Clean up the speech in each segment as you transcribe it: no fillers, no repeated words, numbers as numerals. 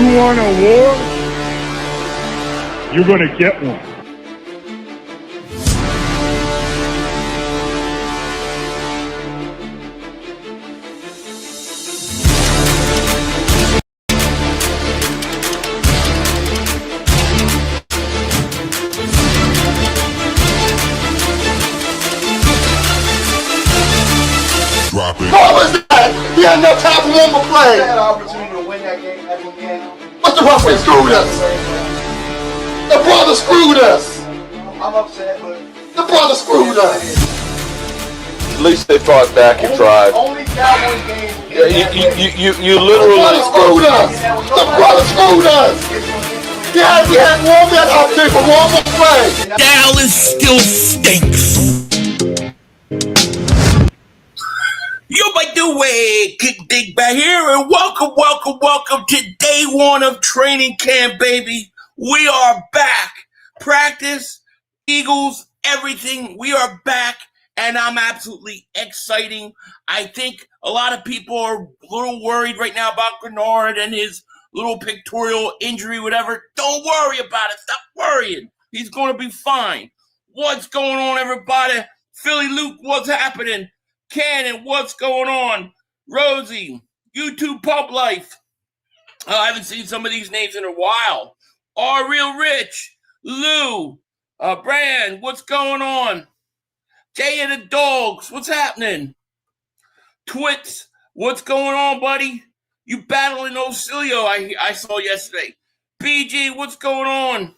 You want a war? You're going to get one. Drop it. What was that? He had no time for one more play. They had an opportunity to win that game at the end. But the referee screwed us. The brother screwed us. I'm upset, but The brother screwed us. At least they fought back and tried. only Cowboys game. You The literally brother screwed us. The brother screwed us. He had one man opportunity for one more play. Dallas still stinks. Yo, by the way, Kick Dig back here, and welcome to day one of training camp, baby. We are back. Practice, Eagles, everything. We are back, and I'm absolutely exciting. I think a lot of people are a little worried right now about Grenard and his little pictorial injury, whatever. Don't worry about it. Stop worrying. He's going to be fine. What's going on, everybody? Philly Luke, what's happening? Cannon, what's going on? Rosie, YouTube Pub Life. I haven't seen some of these names in a while. R Real Rich, Lou, Brand, what's going on? Jay and the Dogs, what's happening? Twits, what's going on, buddy? You battling Ocilio, I saw yesterday. BG, what's going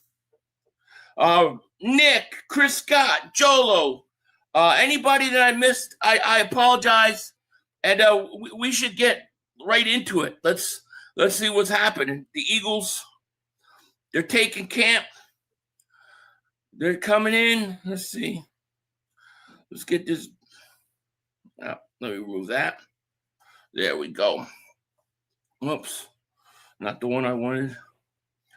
on? Nick, Chris Scott, Jolo. Anybody that I missed, I apologize, and we should get right into it. Let's see what's happening. The Eagles, they're taking camp. They're coming in. Let's see. Let's get this. Let me remove that. There we go. Whoops, not the one I wanted.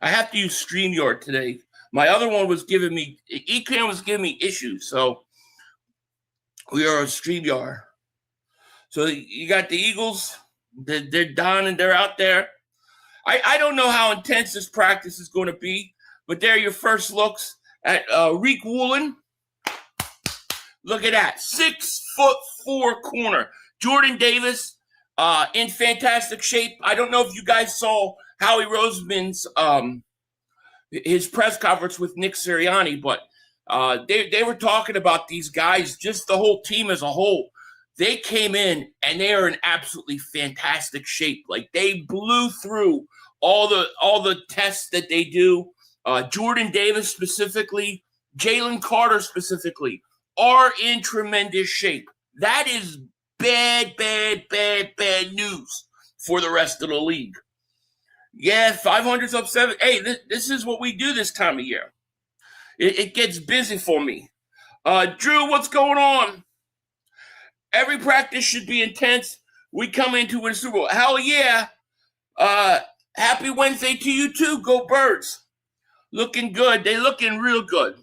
I have to use StreamYard today. My other one was giving me Ecam was giving me issues, so. We are on StreamYard. So you got the Eagles. They're done and they're out there. I don't know how intense this practice is going to be, but there are your first looks at Reek Woolen. Look at that. 6'4" corner. Jordan Davis in fantastic shape. I don't know if you guys saw Howie Roseman's his press conference with Nick Sirianni, but they were talking about these guys, just the whole team as a whole. They came in and they are in absolutely fantastic shape. Like they blew through all the tests that they do. Jordan Davis specifically, Jalen Carter specifically, are in tremendous shape. That is bad news for the rest of the league. Yeah, 500's up 7. Hey, this is what we do this time of year. It gets busy for me. Drew, what's going on? Every practice should be intense. We come in to win the Super Bowl. Hell yeah. Happy Wednesday to you too. Go Birds. Looking good. They looking real good.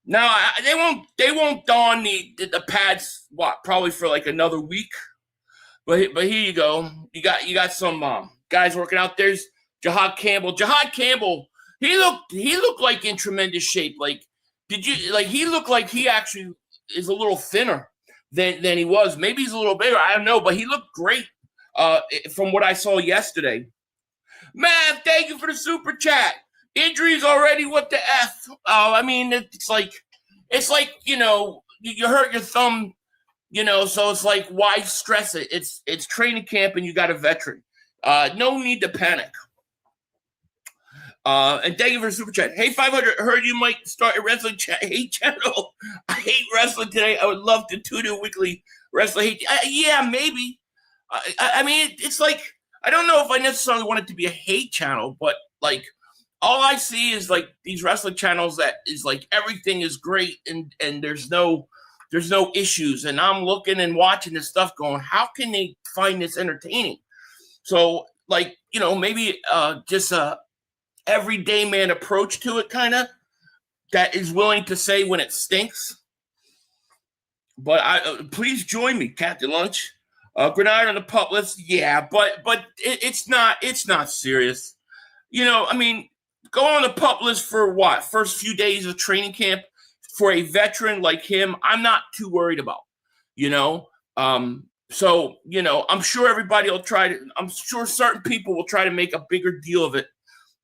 Now, they won't don the pads, probably for like another week. But here you go. You got some guys working out. There's Jahad Campbell. Jahad Campbell, he looked like in tremendous shape. Like, he looked like he actually is a little thinner than he was. Maybe he's a little bigger. I don't know, but he looked great from what I saw yesterday. Man, thank you for the super chat. Injuries already, what the F? I mean, it's like, you hurt your thumb, so it's like, why stress it? It's training camp and you got a veteran. No need to panic. And thank you for the super chat. Hey, 500, heard you might start a wrestling hate channel. I hate wrestling today. I would love to tune in weekly wrestling hate. Yeah, maybe. I mean, it's like, I don't know if I necessarily want it to be a hate channel, but like, all I see is like these wrestling channels that is like everything is great and there's no issues. And I'm looking and watching this stuff going, how can they find this entertaining? So like, maybe just a everyday man approach to it, kind of, that is willing to say when it stinks. But please join me, Captain Lunch. Grenard on the pup list, yeah, but it's not serious. I mean, go on the pup list for what? First few days of training camp for a veteran like him, I'm not too worried about. So I'm sure everybody will try to. I'm sure certain people will try to make a bigger deal of it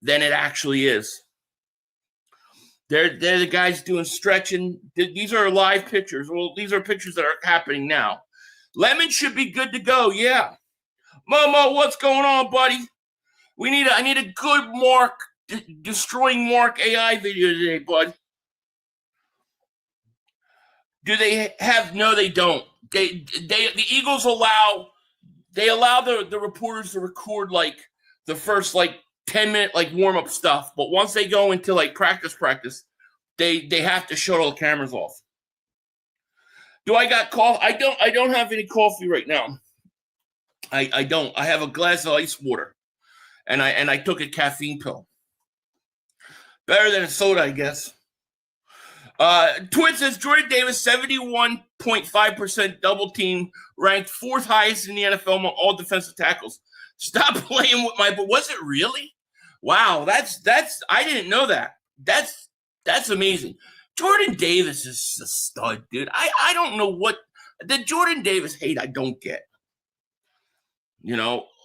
than it actually is. They're the guys doing stretching. These are live pictures. Well, these are pictures that are happening now. Lemon should be good to go. Yeah, Momo, what's going on, buddy? I need a good Mark destroying Mark AI video today, bud. Do they have? No, they don't. The Eagles allow the reporters to record like the first 10-minute warm up stuff, but once they go into practice, they have to shut all the cameras off. Do I got coffee? I don't have any coffee right now. I don't. I have a glass of ice water, and I took a caffeine pill. Better than a soda, I guess. Twin says Jordan Davis 71.5% double team, ranked fourth highest in the NFL among all defensive tackles. Stop playing with but was it really? Wow, that's I didn't know that. That's amazing. Jordan Davis is a stud, dude. I don't know what the Jordan Davis hate I don't get.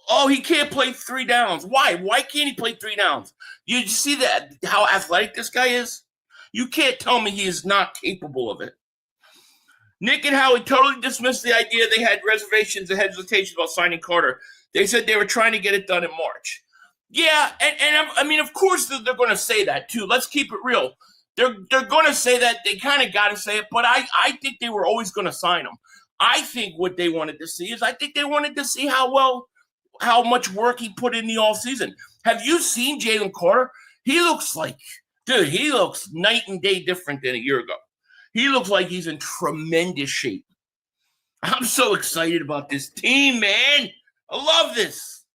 Oh, he can't play 3 downs. Why? Why can't he play 3 downs? You see that how athletic this guy is? You can't tell me he is not capable of it. Nick and Howie totally dismissed the idea they had reservations and hesitation about signing Carter. They said they were trying to get it done in March. Yeah, and I mean, of course they're going to say that too. Let's keep it real. They're going to say that. They kind of got to say it, but I think they were always going to sign him. I think what they wanted to see how much work he put in the offseason. Have you seen Jalen Carter? He looks he looks night and day different than a year ago. He looks like he's in tremendous shape. I'm so excited about this team, man. I love this.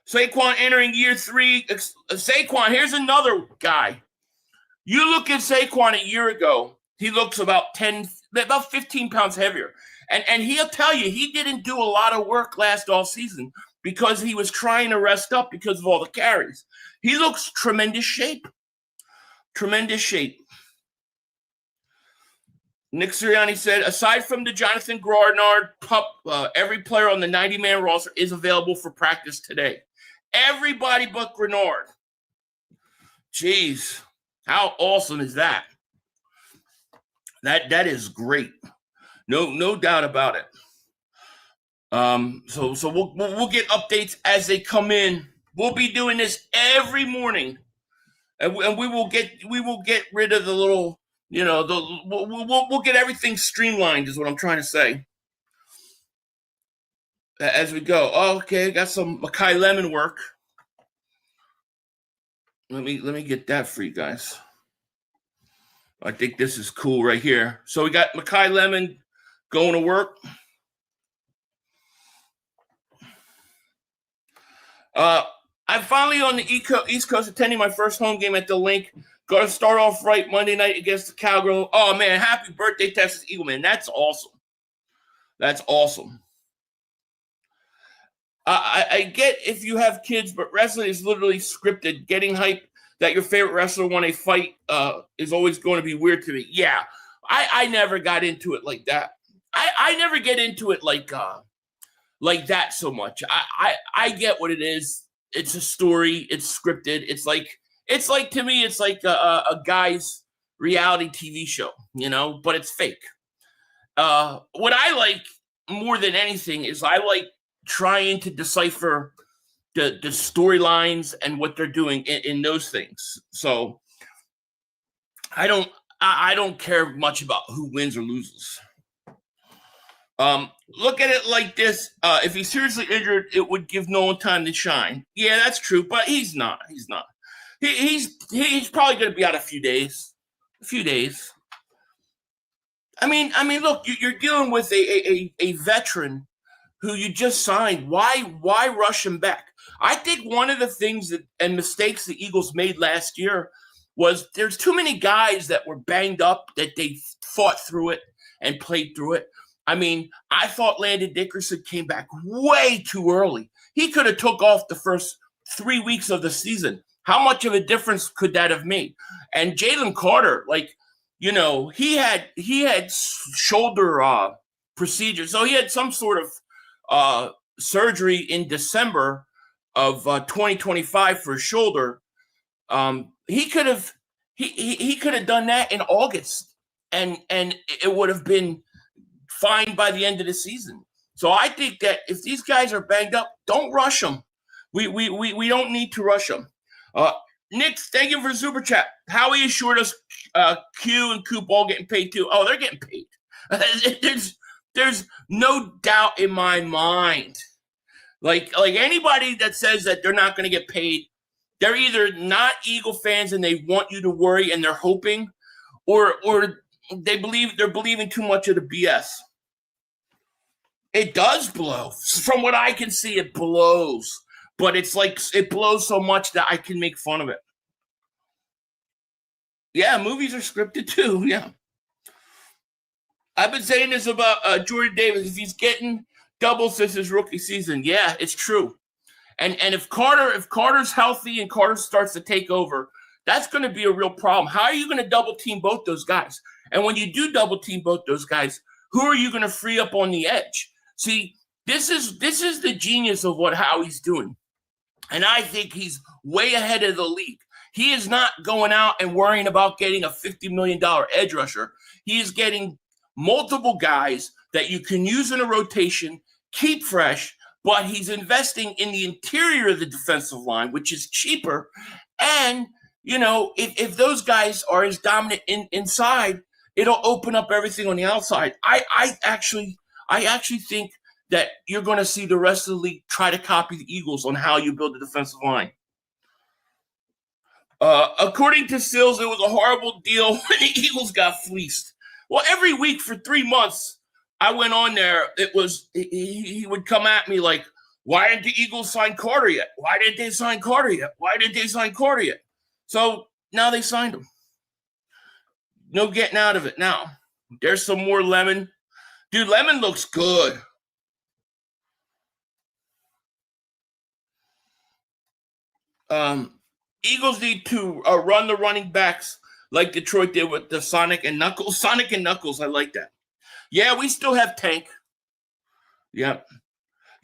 Saquon entering year 3. Saquon, here's another guy. You look at Saquon a year ago, he looks about 15 pounds heavier. And he'll tell you he didn't do a lot of work last offseason because he was trying to rest up because of all the carries. He looks tremendous shape. Tremendous shape. Nick Sirianni said, aside from the Jonathan Grenard pup, every player on the 90-man roster is available for practice today. Everybody but Grenard. Jeez, how awesome is that? That is great. No doubt about it. So we'll get updates as they come in. We'll be doing this every morning, and we will get rid of the little, we'll get everything streamlined. Is what I'm trying to say. As we go. Oh, okay, got some Makai Lemon work. Let me get that for you guys. I think this is cool right here. So we got Makai Lemon going to work. I'm finally on the East Coast attending my first home game at the Link. Got to start off right Monday night against the Cowgirls. Oh, man, happy birthday, Texas Eagle, man. That's awesome. That's awesome. I get if you have kids, but wrestling is literally scripted. Getting hype that your favorite wrestler won a fight is always going to be weird to me. Yeah, I never got into it like that. I never get into it like that so much. I get what it is. It's a story. It's scripted. It's like to me, it's like a guy's reality TV show, but it's fake. What I like more than anything is I like trying to decipher the storylines and what they're doing in those things. So I don't care much about who wins or loses. Look at it like this. If he's seriously injured, it would give Nolan time to shine. Yeah, that's true, but he's not. He's not. He's probably going to be out a few days. I mean, look, you're dealing with a veteran who you just signed. Why rush him back? I think one of the things and mistakes the Eagles made last year was there's too many guys that were banged up that they fought through it and played through it. I mean, I thought Landon Dickerson came back way too early. He could have took off the first 3 weeks of the season. How much of a difference could that have made? And Jalen Carter, like, you know, he had shoulder procedure. So he had some sort of surgery in December of 2025 for his shoulder. He could have done that in August, and it would have been fine by the end of the season. So I think that if these guys are banged up, don't rush them. We don't need to rush them. Nick, thank you for the super chat. Howie assured us Q and Coop all getting paid too. Oh, they're getting paid. There's no doubt in my mind. Like anybody that says that they're not going to get paid, they're either not Eagle fans and they want you to worry and they're hoping, or they're believing too much of the BS. It does blow. From what I can see, it blows. But it's like it blows so much that I can make fun of it. Yeah, movies are scripted too. Yeah. I've been saying this about Jordan Davis. If he's getting double since his rookie season, yeah, it's true. And if Carter's healthy and Carter starts to take over, that's going to be a real problem. How are you going to double team both those guys? And when you do double team both those guys, who are you going to free up on the edge? See, this is the genius of what Howie's doing. And I think he's way ahead of the league. He is not going out and worrying about getting a $50 million edge rusher. He is getting multiple guys that you can use in a rotation, keep fresh, but he's investing in the interior of the defensive line, which is cheaper. And, you know, if those guys are as dominant inside, it'll open up everything on the outside. I actually think that you're going to see the rest of the league try to copy the Eagles on how you build a defensive line. According to Sills, it was a horrible deal when the Eagles got fleeced. Well, every week for 3 months, I went on there. It was he would come at me like, why didn't the Eagles sign Carter yet? Why didn't they sign Carter yet? Why didn't they sign Carter yet? So now they signed him. No getting out of it now. There's some more Lemon. Dude, Lemon looks good. Eagles need to run the running backs like Detroit did with the Sonic and Knuckles. Sonic and Knuckles, I like that. Yeah, we still have Tank. Yeah.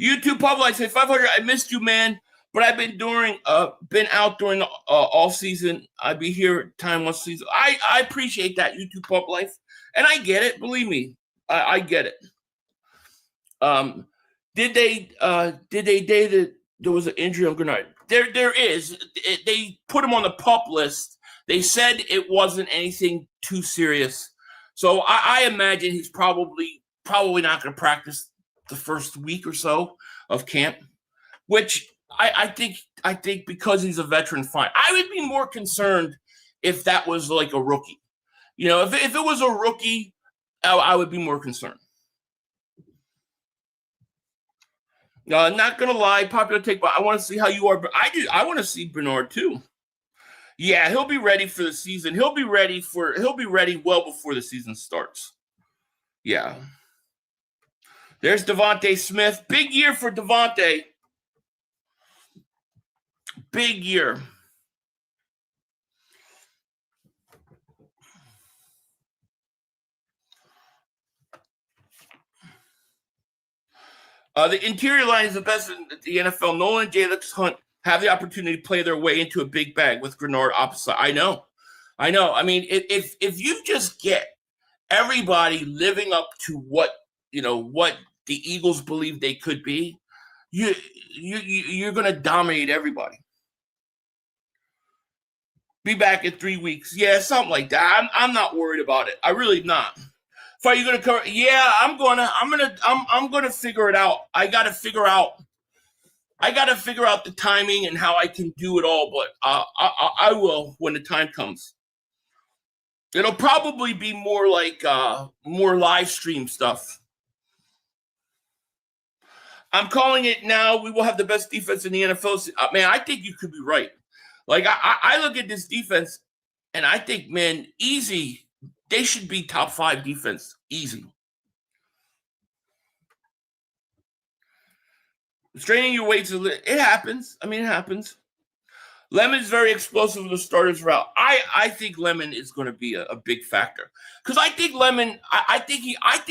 YouTube Pablo, I say 500. I missed you, man. But I've been out during the off season. I'd be here time one season. I appreciate that, YouTube Pub Life, and I get it. Believe me, I get it. Did they say that there was an injury on Grenard? There is. They put him on the pup list. They said it wasn't anything too serious. So I imagine he's probably not going to practice the first week or so of camp, which I think because he's a veteran, fine. I would be more concerned if that was like a rookie. You know, if it was a rookie, I would be more concerned. Not gonna lie, popular take, but I want to see how you are. But I want to see Bernard too. Yeah, he'll be ready for the season. He'll be ready well before the season starts. Yeah. There's Devontae Smith. Big year for Devontae. Big year. The interior line is the best in the NFL. Nolan and Jalen Hunt have the opportunity to play their way into a big bag with Grenard opposite. I know. I mean, if you just get everybody living up to what the Eagles believe they could be, you're going to dominate everybody. Be back in 3 weeks. Yeah, something like that. I'm not worried about it. I really not. Are you going to cover? Yeah, I'm gonna figure it out. I gotta figure out the timing and how I can do it all. But I will when the time comes. It'll probably be more like more live stream stuff. I'm calling it now. We will have the best defense in the NFL. Man, I think you could be right. Like I look at this defense, and I think, man, easy. They should be top 5 defense, easy. Straining your weights, it happens. I mean, it happens. Lemon's very explosive in the starter's route. I think Lemon is going to be a big factor because I think Lemon. I think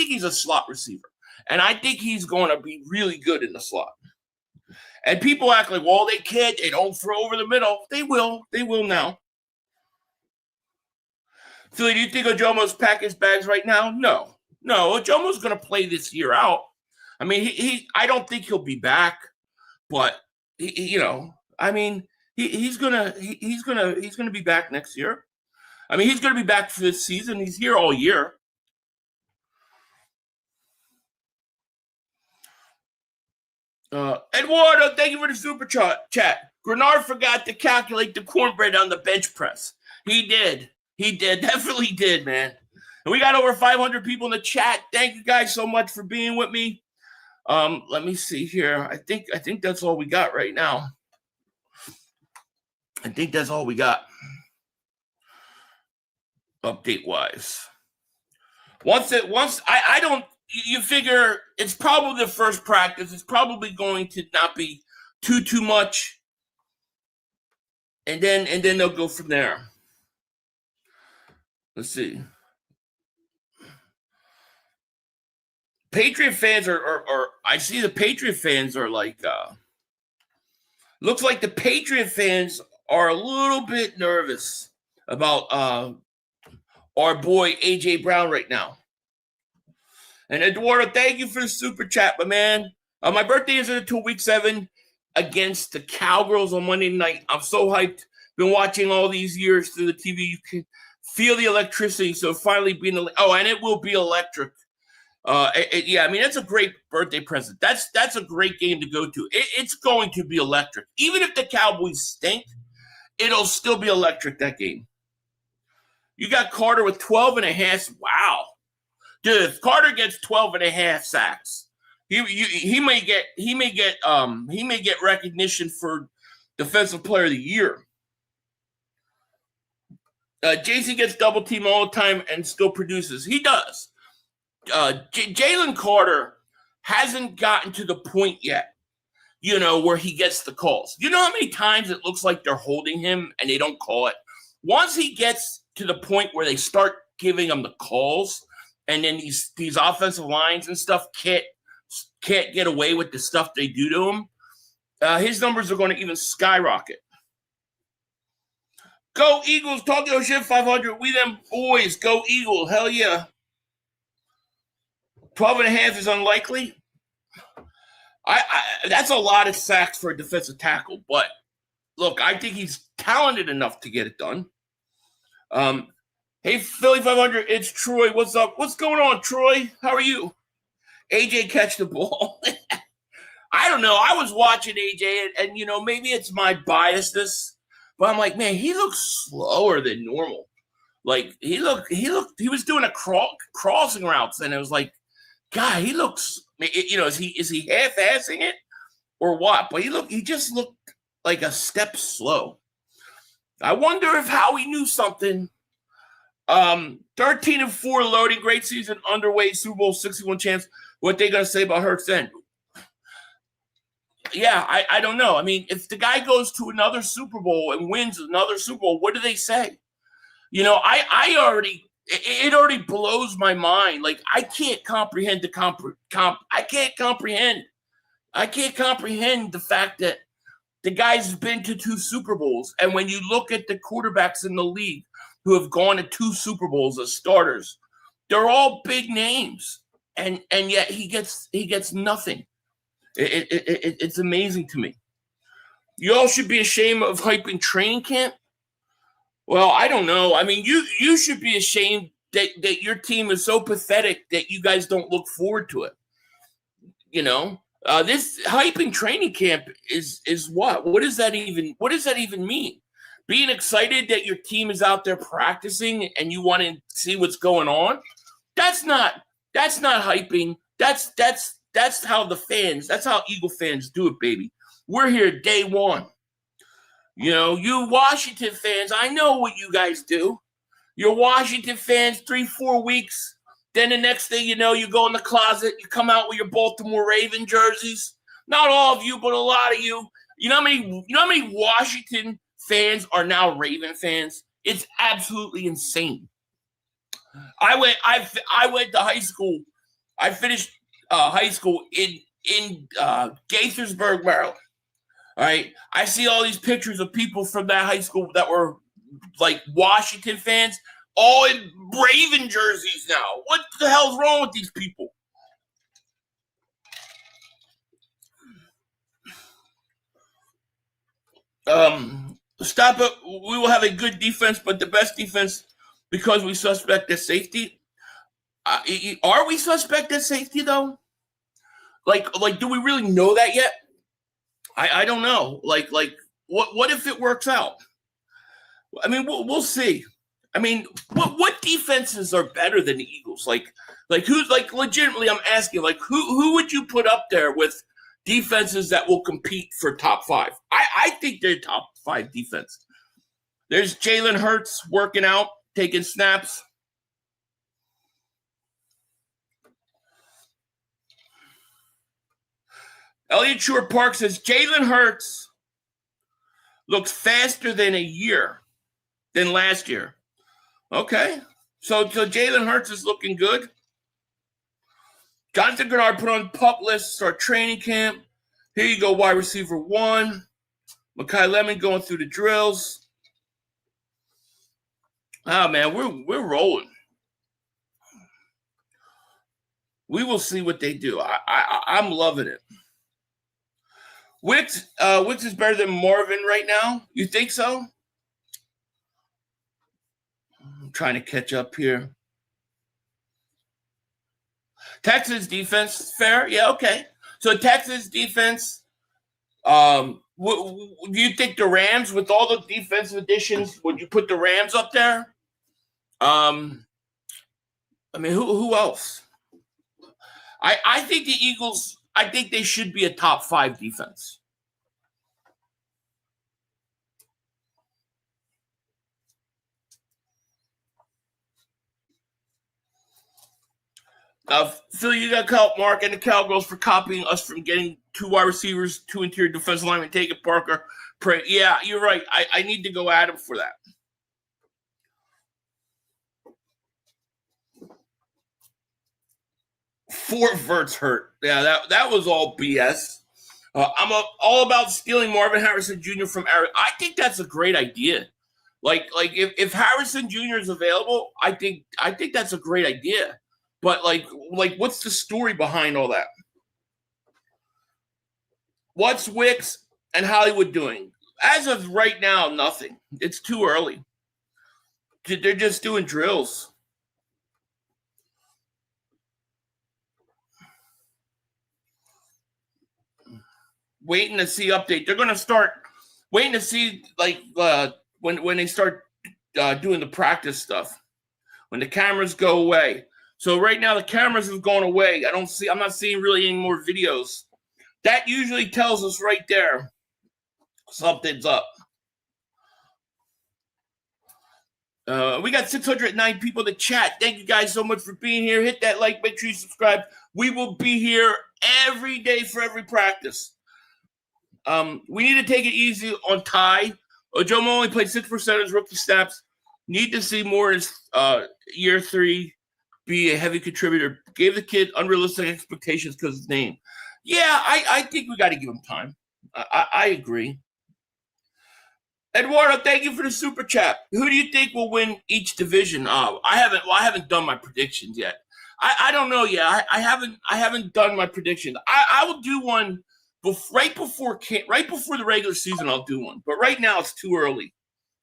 he's a slot receiver, and I think he's going to be really good in the slot. And people act like, well, they can't. They don't throw over the middle. They will. They will now. Philly, do you think Ojomo's pack his bags right now? No. Ojomo's going to play this year out. I mean, I don't think he'll be back, but he's gonna be back next year. I mean, he's gonna be back for this season. He's here all year. Eduardo, thank you for the super chat. Grenard forgot to calculate the cornbread on the bench press. He did, definitely did, man. And we got over 500 people in the chat. Thank you guys so much for being with me. Let me see here. I think that's all we got right now. I think that's all we got. Update wise. You figure it's probably the first practice. It's probably going to not be too much. And then they'll go from there. Let's see. Patriot fans are I see the Patriot fans are like looks like the Patriot fans are a little bit nervous about our boy AJ Brown right now. And Eduardo, thank you for the super chat, my man. My birthday isn't until week 7 against the Cowgirls on Monday night. I'm so hyped. Been watching all these years through the TV. You can feel the electricity. So finally being and it will be electric. I mean, that's a great birthday present. That's a great game to go to. It's going to be electric. Even if the Cowboys stink, it'll still be electric, that game. You got Carter with 12 and a half. Wow. Dude, if Carter gets 12 and a half sacks, he may get recognition for Defensive Player of the Year. JC gets double team all the time and still produces. He does. Jalen Carter hasn't gotten to the point yet, where he gets the calls. You know how many times it looks like they're holding him and they don't call it? Once he gets to the point where they start giving him the calls, and then these offensive lines and stuff can't get away with the stuff they do to him, his numbers are going to even skyrocket. Go Eagles, talk your shit 500. We them boys, go Eagles, hell yeah. 12 and a half is unlikely. That's a lot of sacks for a defensive tackle, but look, I think he's talented enough to get it done. Hey, Philly 500, it's Troy. What's up? What's going on, Troy? How are you? AJ catch the ball. I don't know. I was watching AJ, and maybe it's my biasness, but I'm like, man, he looks slower than normal. Like he was doing a crossing routes, and it was like, God, he looks, is he half-assing it or what? But he just looked like a step slow. I wonder if Howie knew something. 13-4 loading, great season, underway, Super Bowl 61 chance. What they gonna say about Hurts then? Yeah, I don't know. I mean, if the guy goes to another Super Bowl and wins another Super Bowl, what do they say? It already blows my mind. Like, I can't comprehend I can't comprehend the fact that the guy's been to 2 Super Bowls. And when you look at the quarterbacks in the league who have gone to 2 Super Bowls as starters, they're all big names. And yet he gets nothing. It's amazing to me. You all should be ashamed of hyping training camp. Well, I don't know. I mean, you should be ashamed that your team is so pathetic that you guys don't look forward to it. This hyping training camp is what? What does that even mean? Being excited that your team is out there practicing and you want to see what's going on? That's not hyping. That's how Eagle fans do it, baby. We're here day one. You Washington fans, I know what you guys do. You're Washington fans 3-4 weeks. Then the next thing you know, you go in the closet, you come out with your Baltimore Raven jerseys. Not all of you, but a lot of you. You know how many Washington fans are now Raven fans? It's absolutely insane. I went to high school. I finished high school in Gaithersburg, Maryland. All right. I see all these pictures of people from that high school that were like Washington fans, all in Raven jerseys now. What the hell's wrong with these people? Stop it. We will have a good defense, but the best defense because we suspect their safety. Are we suspect their safety though? Like, do we really know that yet? I don't know. Like, what if it works out? I mean, we'll see. I mean, what defenses are better than the Eagles? Like who's like legitimately? I'm asking, like, who would you put up there with defenses that will compete for top 5? I think they're top 5 defense. There's Jalen Hurts working out, taking snaps. Elliot Shore Park says Jalen Hurts looks faster than last year. Okay. So Jalen Hurts is looking good. Jonathan Grenard put on pup list, start training camp. Here you go, wide receiver 1. Mekhi Lemon going through the drills. Oh man, we're rolling. We will see what they do. I'm loving it. Wicks is better than Marvin right now. You think so? I'm trying to catch up here. Texas defense, fair? Yeah, okay. So Texas defense, do you think the Rams, with all the defensive additions, would you put the Rams up there? I mean, who else? I think the Eagles, I think they should be a top 5 defense. Phil, you got to help Mark and the Cowgirls for copying us from getting 2 wide receivers, 2 interior defensive linemen, taking Parker. Yeah, you're right. I need to go at him for that. Fort Vert's hurt. Yeah, that was all BS. I'm all about stealing Marvin Harrison Jr. from Arizona. I think that's a great idea. Like if Harrison Jr. is available, I think that's a great idea. But like what's the story behind all that? What's Wicks and Hollywood doing? As of right now, nothing. It's too early. They're just doing drills. Waiting to see update. They're going to start waiting to see when they start doing the practice stuff. When the cameras go away. So right now the cameras have gone away. I'm not seeing really any more videos. That usually tells us right there something's up. We got 609 people in the chat. Thank you guys so much for being here. Hit that like, make sure you subscribe. We will be here every day for every practice. We need to take it easy on Ty. Ojomo only played 6% of his rookie snaps. Need to see more in year 3. Be a heavy contributor. Gave the kid unrealistic expectations because of his name. Yeah, I think we got to give him time. I agree. Eduardo, thank you for the super chat. Who do you think will win each division? I haven't done my predictions yet. I don't know yet. I haven't done my predictions. I will do one right before the regular season. I'll do one, but right now it's too early.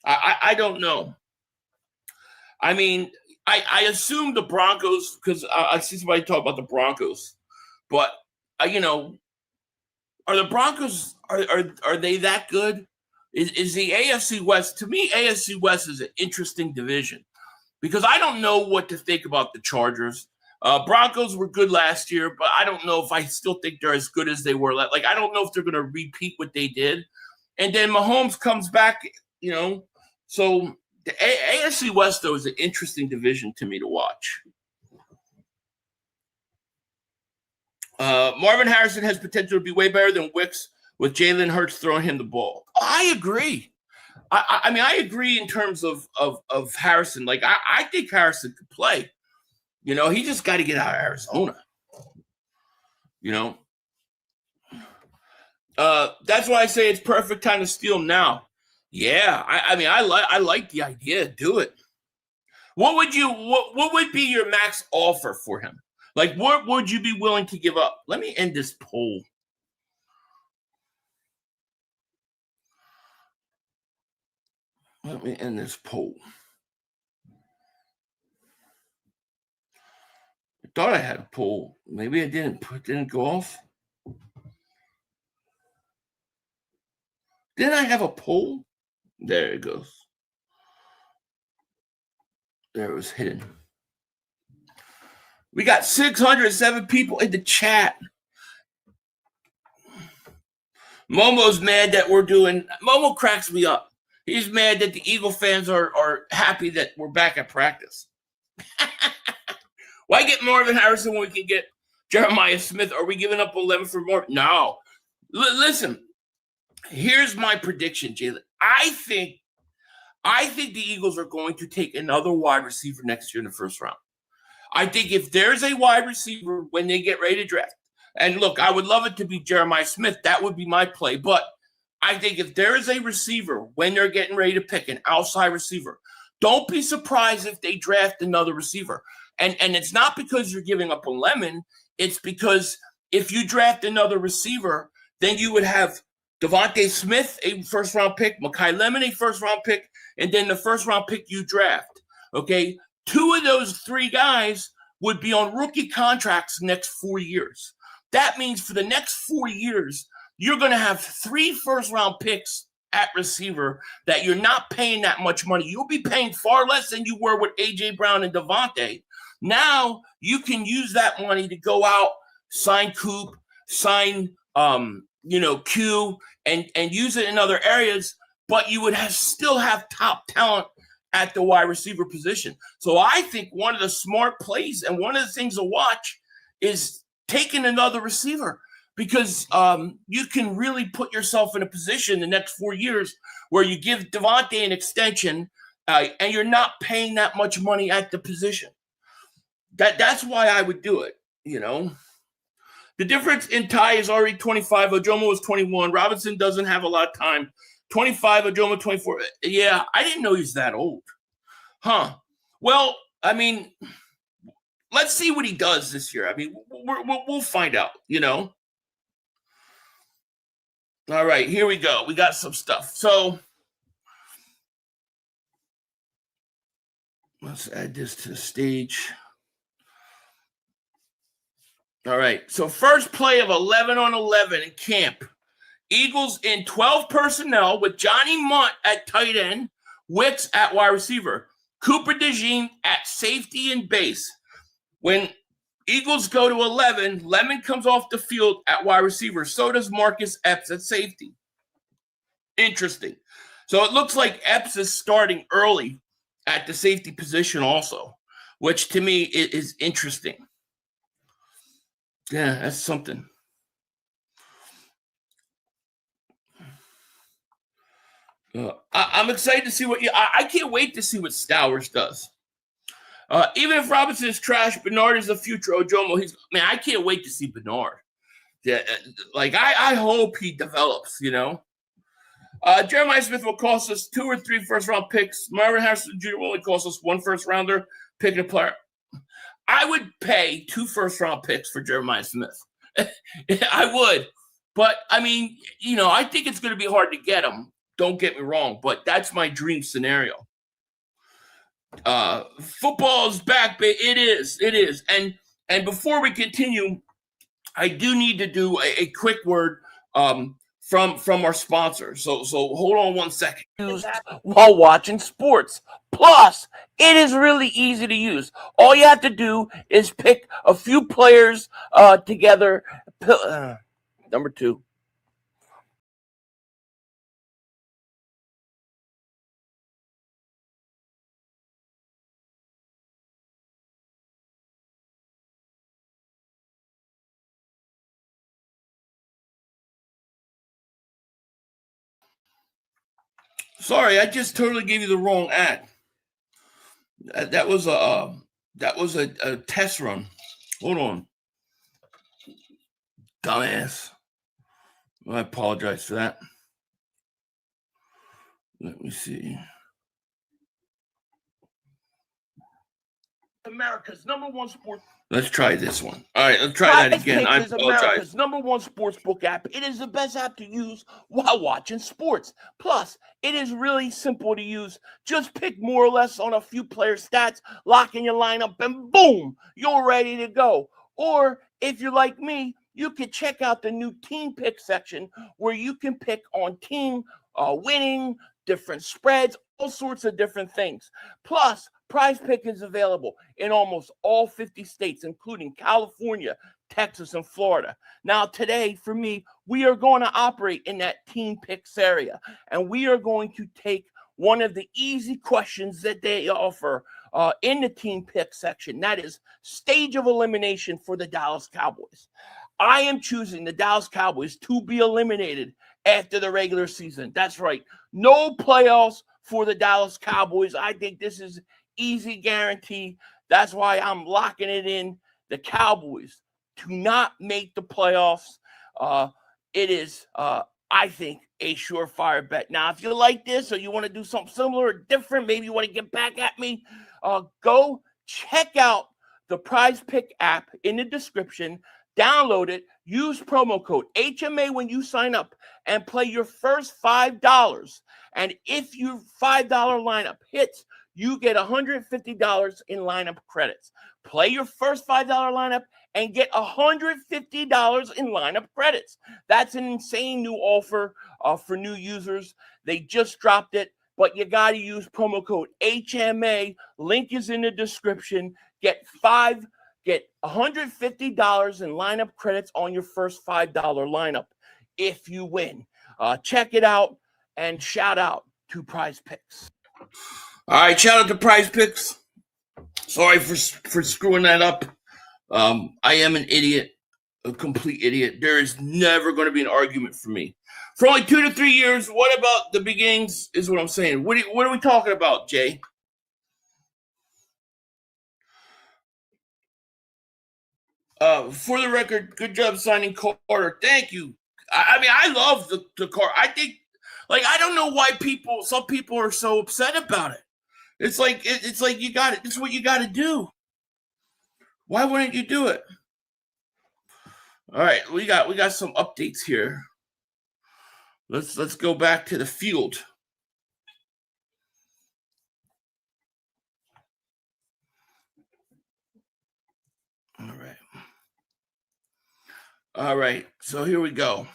I don't know. I mean, I assume the Broncos because I see somebody talk about the Broncos, but are the Broncos are they that good? Is the AFC West, to me, AFC West is an interesting division because I don't know what to think about the Chargers. Broncos were good last year, but I don't know if I still think they're as good as they were. Like, I don't know if they're going to repeat what they did. And then Mahomes comes back, So the AFC West, though, is an interesting division to me to watch. Marvin Harrison has potential to be way better than Wicks with Jalen Hurts throwing him the ball. I agree. I mean, I agree in terms of Harrison. Like, I think Harrison could play. You know, he just got to get out of Arizona. You know, that's why I say it's perfect time to steal him now. Yeah, I mean, I like the idea. Do it. What would be your max offer for him? Like, what would you be willing to give up? Let me end this poll. Let me end this poll. I thought I had a poll. Maybe it didn't go off. Didn't I have a poll? There it goes. There it was hidden. We got 607 people in the chat. Momo's mad that we're doing. Momo cracks me up. He's mad that the Eagle fans are happy that we're back at practice. Why get Marvin Harrison when we can get Jeremiah Smith? Are we giving up 11 for Marvin? No. Listen, here's my prediction, Jalen. I think the Eagles are going to take another wide receiver next year in the first round. I think if there's a wide receiver when they get ready to draft, and look, I would love it to be Jeremiah Smith. That would be my play. But I think if there is a receiver when they're getting ready to pick an outside receiver, don't be surprised if they draft another receiver. And it's not because you're giving up a lemon. It's because if you draft another receiver, then you would have Devontae Smith, a first-round pick, Mekhi Lemon, a first-round pick, and then the first-round pick you draft. Okay? 2 of those 3 guys would be on rookie contracts next 4 years. That means for the next 4 years, you're going to have 3 first-round picks at receiver that you're not paying that much money. You'll be paying far less than you were with A.J. Brown and Devontae. Now you can use that money to go out, sign Coop, sign Q, and use it in other areas, but you would still have top talent at the wide receiver position. So I think one of the smart plays and one of the things to watch is taking another receiver, because you can really put yourself in a position the next 4 years where you give Devontae an extension and you're not paying that much money at the position. That's why I would do it, you know. The difference in Ty is already 25. Ojomo was 21. Robinson doesn't have a lot of time. 25, Ojomo 24. Yeah, I didn't know he's that old. Huh. Well, I mean, let's see what he does this year. I mean, we'll find out, you know. All right, here we go. We got some stuff. So let's add this to the stage. All right, so first play of 11 on 11 in camp. Eagles in 12 personnel with Johnny Munt at tight end, Wicks at wide receiver, Cooper DeJean at safety and base. When Eagles go to 11, Lemon comes off the field at wide receiver. So does Marcus Epps at safety. Interesting. So it looks like Epps is starting early at the safety position also, which to me is interesting. Yeah, that's something. I'm excited to see what I can't wait to see what Stowers does. Even if Robinson is trash, Bernard is the future Ojomo. I can't wait to see Bernard. Yeah, like I hope he develops, you know. Jeremiah Smith will cost us 2 or 3 first-round picks. Marvin Harrison Jr. will only cost us 1 first-rounder, picking a player. I would pay 2 first-round picks for Jeremiah Smith. I would. But, I mean, you know, I think it's going to be hard to get him. Don't get me wrong, but that's my dream scenario. Football is back, baby. It is. And before we continue, I do need to do a quick word from our sponsor. So hold on 1 second. While watching sports. Plus, it is really easy to use. All you have to do is pick a few players together. Number 2. Sorry, I just totally gave you the wrong ad. That was a test run. Hold on, dumbass. I apologize for that. Let me see. America's #1 sports. Let's try this one. All right, let's try that again. I apologize. America's #1 sportsbook app. It is the best app to use while watching sports. Plus, it is really simple to use. Just pick more or less on a few player stats, lock in your lineup, and boom, you're ready to go. Or if you're like me, you can check out the new team pick section where you can pick on team winning, different spreads, all sorts of different things. Plus, Prize Pick is available in almost all 50 states, including California, Texas, and Florida. Now, today, for me, we are going to operate in that team picks area, and we are going to take one of the easy questions that they offer in the team pick section. That is stage of elimination for the Dallas Cowboys. I am choosing the Dallas Cowboys to be eliminated after the regular season. That's right. No playoffs for the Dallas Cowboys. I think this is easy guarantee. That's why I'm locking it in. The Cowboys to not make the playoffs. It is, I think, a surefire bet. Now, if you like this or you want to do something similar or different, maybe you want to get back at me, go check out the Prize Pick app in the description. Download it. Use promo code HMA when you sign up and play your first $5. And if your $5 lineup hits, you get $150 in lineup credits. Play your first $5 lineup and get $150 in lineup credits. That's an insane new offer for new users. They just dropped it, but you got to use promo code HMA. Link is in the description. Get $150 in lineup credits on your first $5 lineup if you win. Check it out and shout out to Prize Picks. All right, shout out to Prize Picks. Sorry for screwing that up. I am an idiot, a complete idiot. There is never going to be an argument for me. For only 2 to 3 years, what about the beginnings is what I'm saying. What are we talking about, Jay? For the record, good job signing Carter. Thank you. I mean, I love the Carter. I think, like, I don't know why some people are so upset about it. It's like you got it. It's what you got to do. Why wouldn't you do it? All right, we got some updates here. Let's go back to the field. All right. So here we go.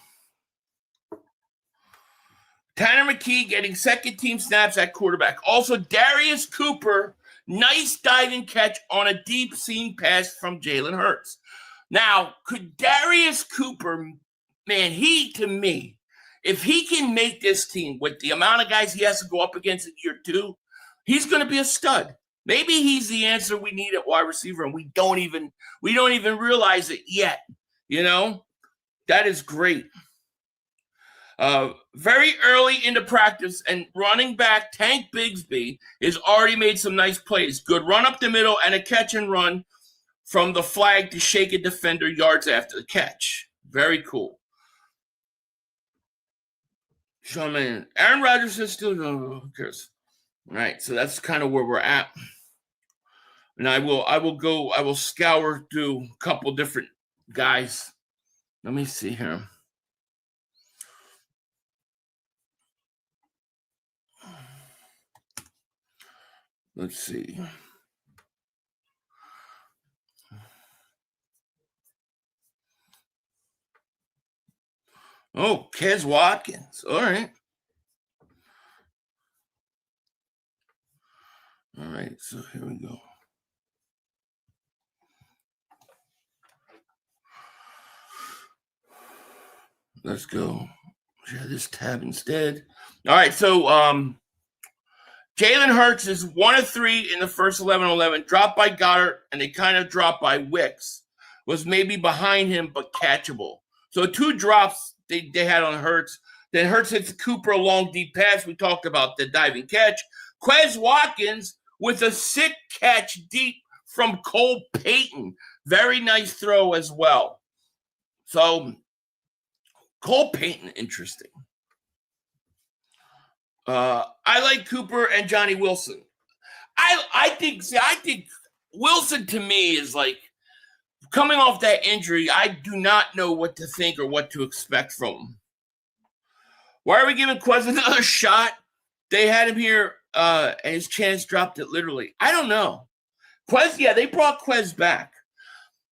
Tanner McKee getting second team snaps at quarterback. Also, Darius Cooper, nice diving catch on a deep seam pass from Jalen Hurts. Now, could Darius Cooper, man, to me, if he can make this team with the amount of guys he has to go up against in year 2, he's going to be a stud. Maybe he's the answer we need at wide receiver, and we don't even realize it yet. You know, that is great. Very early into practice, and running back Tank Bigsby has already made some nice plays. Good run up the middle and a catch and run from the flag to shake a defender yards after the catch. Very cool. Sean Mannion. Aaron Rodgers is still, who cares? All right, so that's kind of where we're at. And I will scour through a couple different guys. Let me see here. Let's see. Oh, Kez Watkins. All right. All right, so here we go. Let's go. Share this tab instead. All right, so Jalen Hurts is 1 of 3 in the first 11-11. Dropped by Goddard, and they kind of dropped by Wicks. Was maybe behind him, but catchable. So 2 drops they had on Hurts. Then Hurts hits Cooper a long deep pass. We talked about the diving catch. Quez Watkins with a sick catch deep from Cole Payton. Very nice throw as well. So Cole Payton, interesting. I like Cooper and Johnny Wilson. I think Wilson to me is like coming off that injury. I do not know what to think or what to expect from him. Why are we giving Quez another shot? They had him here and his chance dropped it literally. I don't know. Quez, yeah, they brought Quez back.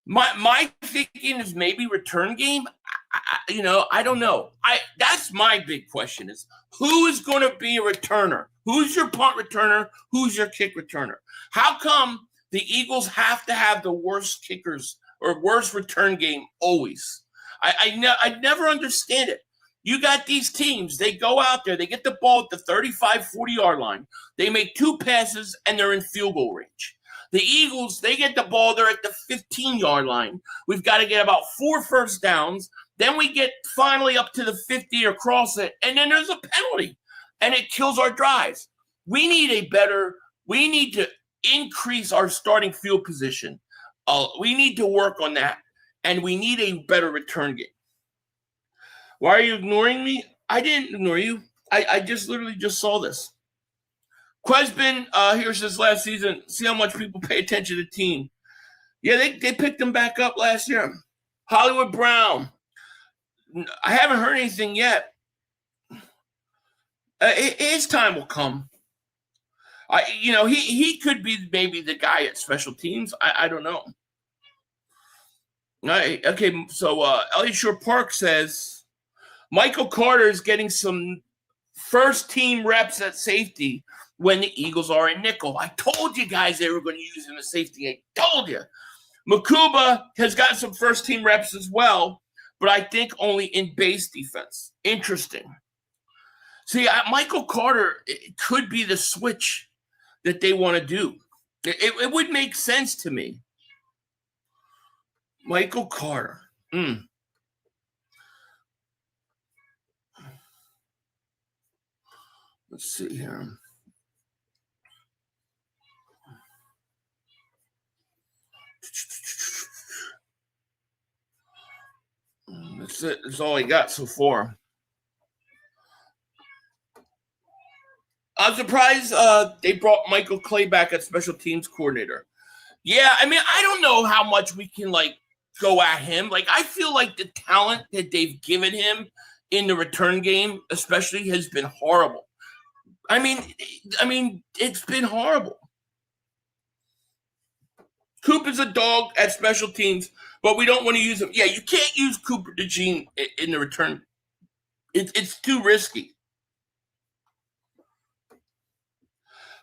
My thinking is maybe return game. I don't know. That's my big question is who is going to be a returner? Who's your punt returner? Who's your kick returner? How come the Eagles have to have the worst kickers or worst return game always? I never understand it. You got these teams, they go out there, they get the ball at the 35, 40-yard line. They make 2 passes, and they're in field goal range. The Eagles, they get the ball, they're at the 15-yard line. We've got to get about 4 first downs. Then we get finally up to the 50 or cross it, and then there's a penalty, and it kills our drives. We need to increase our starting field position. We need to work on that, and we need a better return game. Why are you ignoring me? I didn't ignore you. I just literally just saw this. Quez been here since last season. See how much people pay attention to the team. Yeah, they picked him back up last year. Hollywood Brown. I haven't heard anything yet. His time will come. He could be maybe the guy at special teams. I don't know. Okay, so Elliot Shore Park says Michael Carter is getting some first-team reps at safety when the Eagles are in nickel. I told you guys they were going to use him as safety. I told you. Makuba has got some first-team reps as well, but I think only in base defense. Interesting. See, Michael Carter could be the switch that they want to do. It would make sense to me. Michael Carter. Let's see here. That's it. That's all he got so far. I'm surprised they brought Michael Clay back as special teams coordinator. Yeah, I mean, I don't know how much we can, go at him. I feel like the talent that they've given him in the return game especially has been horrible. I mean, it's been horrible. Coop is a dog at special teams, but we don't want to use him. Yeah, you can't use Cooper DeJean in the return. It's too risky.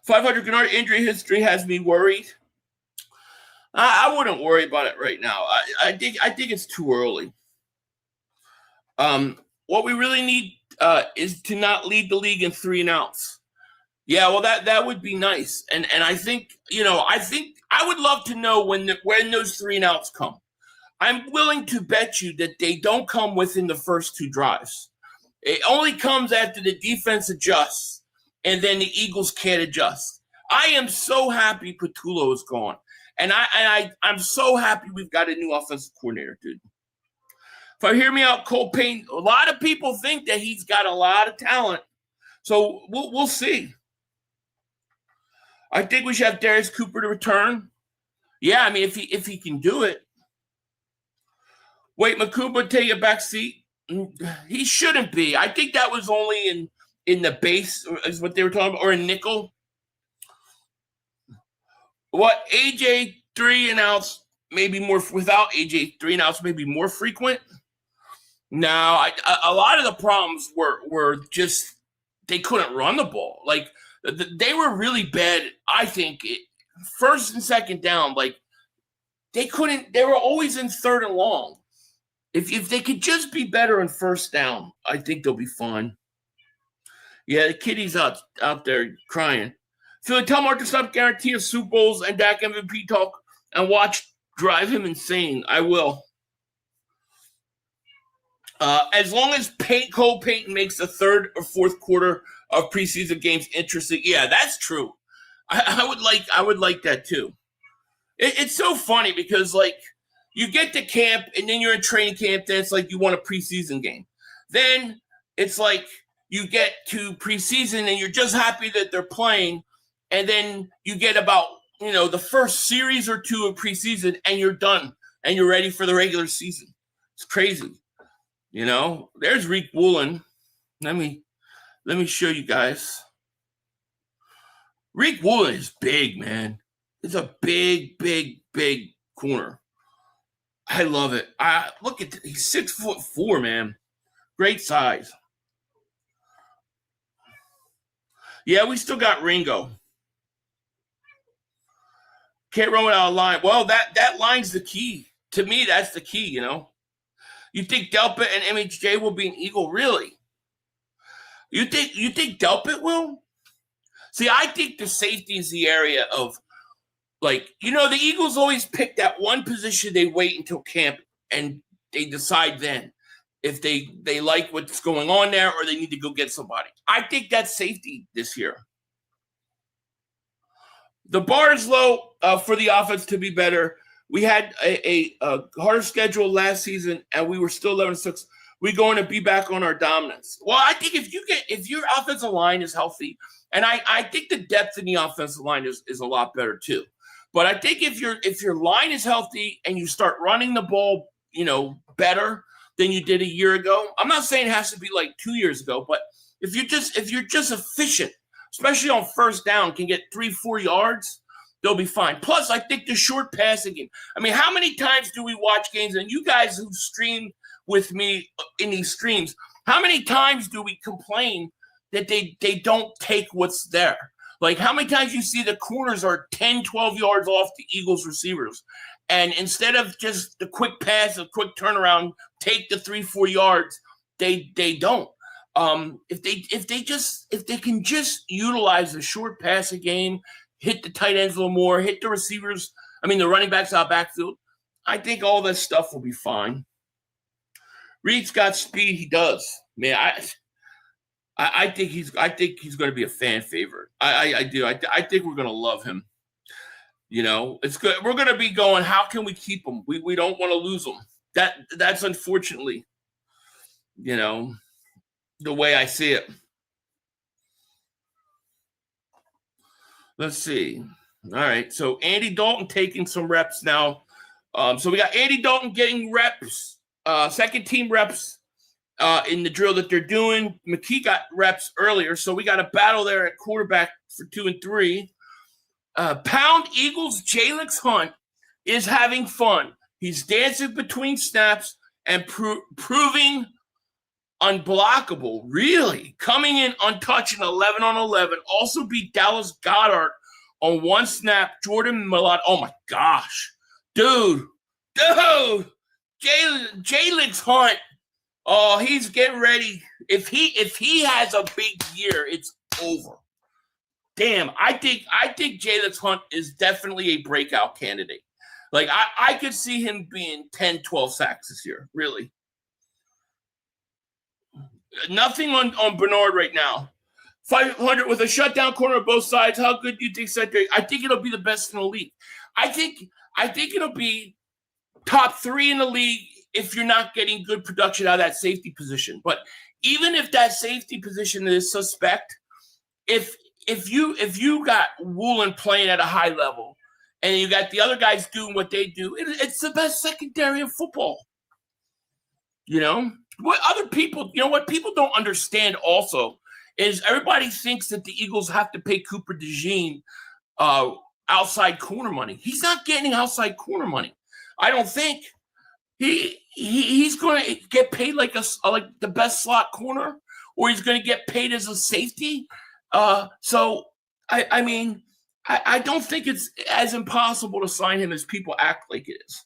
500 Gennard injury history has me worried. I wouldn't worry about it right now. I think it's too early. What we really need is to not lead the league in 3-and-outs. Yeah, well, that would be nice, and I think I would love to know when those 3-and-outs come. I'm willing to bet you that they don't come within the first 2 drives. It only comes after the defense adjusts, and then the Eagles can't adjust. I am so happy Patullo is gone, and I'm so happy we've got a new offensive coordinator, dude. If I hear me out, Cole Payne, a lot of people think that he's got a lot of talent, so we'll see. I think we should have Darius Cooper to return. Yeah, I mean, if he can do it. Wait, Makuba take a back seat? He shouldn't be. I think that was only in the base, is what they were talking about, or in nickel. What, AJ 3-and-outs maybe more, without AJ 3-and-outs maybe more frequent? No, a lot of the problems were just they couldn't run the ball. They were really bad, I think, first and second down. They were always in 3rd and long. If they could just be better in first down, I think they'll be fine. Yeah, the kitty's out there crying. Philly, tell Mark to stop guaranteeing Super Bowls and Dak MVP talk and watch drive him insane. I will. As long as Cole Payton makes the third or fourth quarter of preseason games interesting, yeah, that's true. I would like that too. It's so funny because like you get to camp and then you're in training camp. Then it's like you want a preseason game. Then it's like you get to preseason and you're just happy that they're playing, and then you get about the first series or two of preseason and you're done and you're ready for the regular season. It's crazy. There's Reek Woolen. Let me show you guys. Reek Woolen is big, man. It's a big, big, big corner. I love it. Look at he's 6'4", man. Great size. Yeah, we still got Ringo. Can't run without a line. Well, that line's the key. To me, that's the key, You think Delpit and MHJ will be an Eagle? Really? You think Delpit will? See, I think the safety is the area of, the Eagles always pick that one position. They wait until camp and they decide then if they like what's going on there or they need to go get somebody. I think that's safety this year. The bar is low for the offense to be better. We had a harder schedule last season, and we were still 11-6. We're going to be back on our dominance. Well, I think if your offensive line is healthy, and I think the depth in the offensive line is a lot better too. But I think if your line is healthy and you start running the ball, better than you did a year ago. I'm not saying it has to be like 2 years ago, but if you're just efficient, especially on first down, can get 3-4 yards, they'll be fine. Plus, I think the short passing game. I mean, how many times do we watch games? And you guys who stream with me in these streams, how many times do we complain that they don't take what's there? Like, how many times you see the corners are 10, 12 yards off the Eagles receivers, and instead of just the quick pass, a quick turnaround, take the 3-4 yards, they don't. If they can just utilize the short passing game, hit the tight ends a little more, hit the receivers, the running backs out backfield, I think all this stuff will be fine. Reed's got speed. He does. Man, I think he's going to be a fan favorite. I do. I think we're going to love him. It's good. We're going to be going, how can we keep him? We don't want to lose him. That's unfortunately, the way I see it. Let's see. All right. So Andy Dalton taking some reps now. So we got Andy Dalton getting reps, second team reps in the drill that they're doing. McKee got reps earlier. So we got a battle there at quarterback for 2 and 3. Pound Eagles Jalen Hunt is having fun. He's dancing between snaps and proving unblockable. Really? Coming in untouched in 11 on 11. Also beat Dallas Goedert on one snap. Jordan Millard. Oh, my gosh. Dude. Jalen Hunt. Oh, he's getting ready. If he has a big year, it's over. Damn, I think Jalen Hunt is definitely a breakout candidate. Like, I could see him being 10, 12 sacks this year, really. Nothing on Bernard right now. 500 with a shutdown corner on both sides. How good do you think Cedric? I think it'll be the best in the league. I think it'll be top 3 in the league if you're not getting good production out of that safety position. But even if that safety position is suspect, if you got Woolen playing at a high level and you got the other guys doing what they do, it's the best secondary in football. What other people, what people don't understand also is everybody thinks that the Eagles have to pay Cooper DeJean outside corner money. He's not getting outside corner money. I don't think he's going to get paid like the best slot corner, or he's going to get paid as a safety. So I don't think it's as impossible to sign him as people act like it is.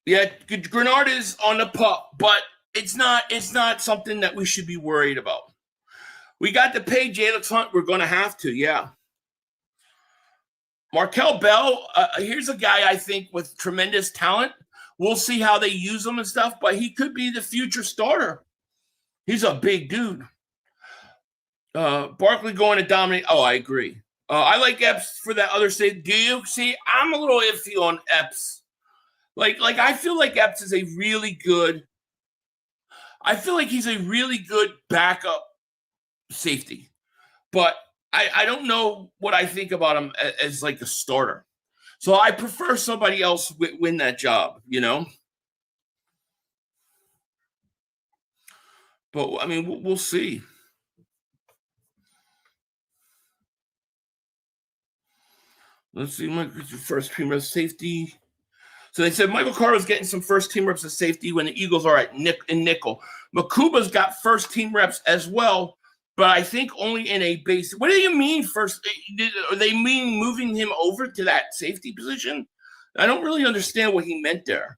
Yeah, Grenard is on the pup, but it's not something that we should be worried about. We got to pay Jalen Hunt. We're going to have to, yeah. Markel Bell, here's a guy I think with tremendous talent. We'll see how they use him and stuff, but he could be the future starter. He's a big dude. Barkley going to dominate. Oh, I agree. I like Epps for that other side. Do you see? I'm a little iffy on Epps. Like I feel like Epps is a really good. I feel like he's a really good backup safety, but I don't know what I think about him as like a starter. So I prefer somebody else win that job, you know. But I mean, we'll see. Let's see, first team reps safety. So they said Michael Carter was getting some first team reps of safety when the Eagles are at nickel. Makuba's got first team reps as well, but I think only in a base. What do you mean first? Are they mean moving him over to that safety position? I don't really understand what he meant there.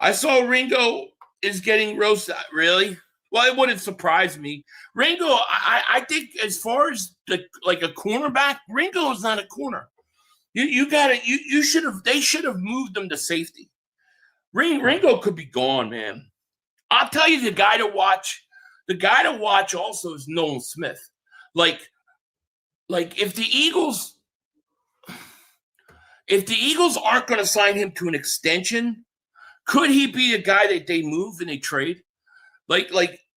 I saw Ringo is getting roasted. Really? Well, it wouldn't surprise me. Ringo, I think as far as like a cornerback, Ringo is not a corner. You got it. You should have. They should have moved them to safety. Ringo could be gone, man. I'll tell you, the guy to watch. The guy to watch also is Nolan Smith. Like if the Eagles aren't going to sign him to an extension, could he be a guy that they move and they trade? Like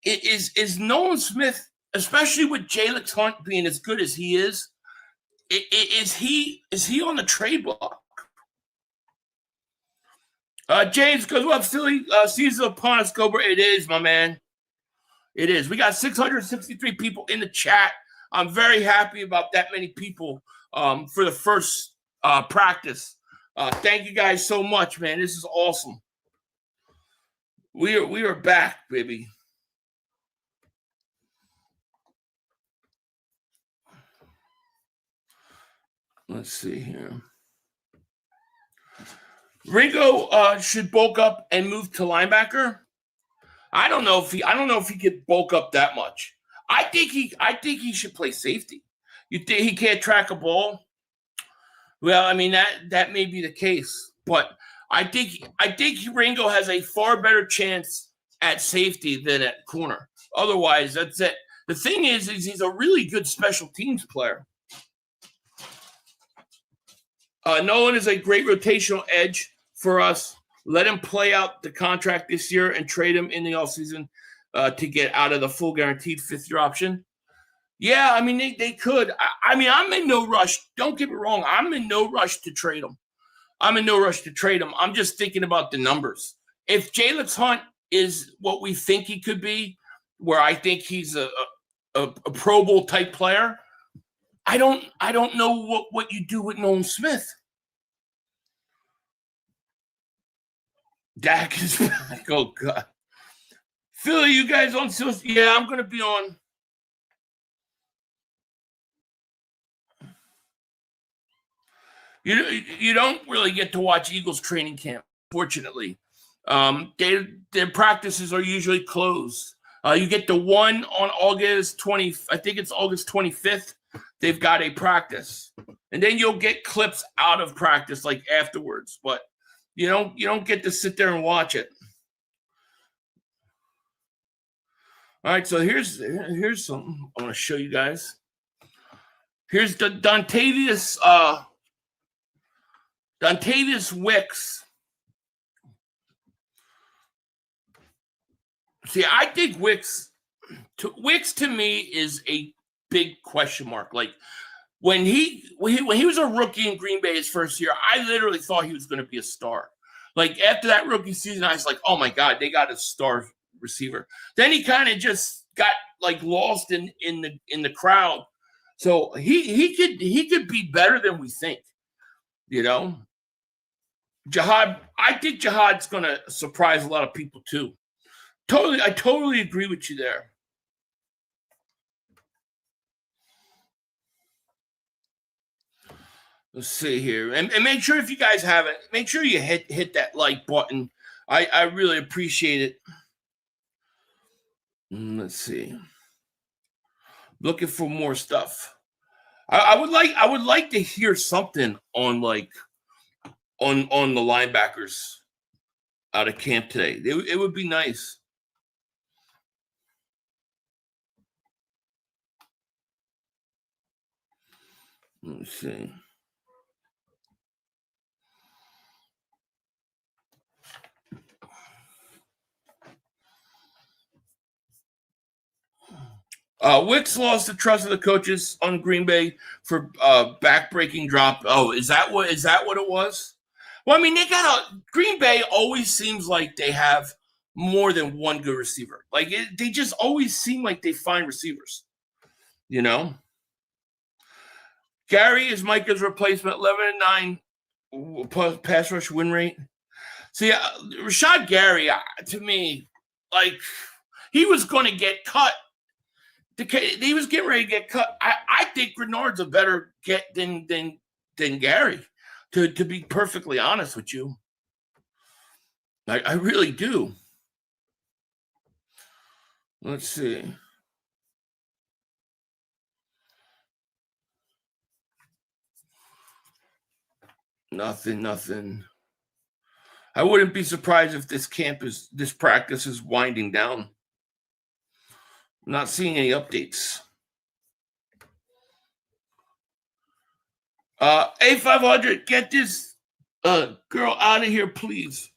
is Nolan Smith, especially with Jalen Hunt being as good as he is he on the trade block? James goes, well, Philly season upon us, Cobra. It is, my man. It is. We got 663 people in the chat. I'm very happy about that many people for the first practice. Thank you guys so much, man. This is awesome. We are back, baby. Let's see here. Ringo should bulk up and move to linebacker. I don't know if he could bulk up that much. I think he should play safety. You think he can't track a ball? Well, I mean that may be the case, but I think Ringo has a far better chance at safety than at corner. Otherwise, that's it. The thing is he's a really good special teams player. Nolan is a great rotational edge for us. Let him play out the contract this year and trade him in the offseason to get out of the full guaranteed fifth-year option. Yeah, I mean, they could. I mean, I'm in no rush. Don't get me wrong. I'm in no rush to trade him. I'm just thinking about the numbers. If Jalen Hunt is what we think he could be, where I think he's a Pro Bowl type player, I don't know what you do with Nolan Smith. Dak is back. Oh, God. Philly, you guys on? Yeah, I'm going to be on. You don't really get to watch Eagles training camp, fortunately. Their practices are usually closed. You get the one on August 20. I think it's August 25th. They've got a practice, and then you'll get clips out of practice like afterwards. But you don't get to sit there and watch it. All right, so here's something I want to show you guys. Here's the Dontavius Wicks. See, I think Wicks to me is a big question mark. Like when he was a rookie in Green Bay his first year, I literally thought he was going to be a star. Like after that rookie season, I was like, oh my God, they got a star receiver. Then he kind of just got like lost in the crowd. So he could be better than we think. You know, Jihad. I think Jihad's going to surprise a lot of people too. I totally agree with you there. Let's see here. And make sure if you guys haven't, make sure you hit that like button. I really appreciate it. Let's see. Looking for more stuff. I would like to hear something on like on the linebackers out of camp today. It would be nice. Let's see. Wicks lost the trust of the coaches on Green Bay for back-breaking drop. Oh, is that what it was? Well, I mean, Green Bay always seems like they have more than one good receiver. Like they just always seem like they find receivers. You know, Gary is Micah's replacement, 11-9 pass rush win rate. See, Rashad Gary, to me, like he was going to get cut. He was getting ready to get cut. I think Grenard's a better get than Gary, to be perfectly honest with you. I really do. Let's see. Nothing. I wouldn't be surprised if this practice is winding down. I'm not seeing any updates. A500, get this girl out of here, please.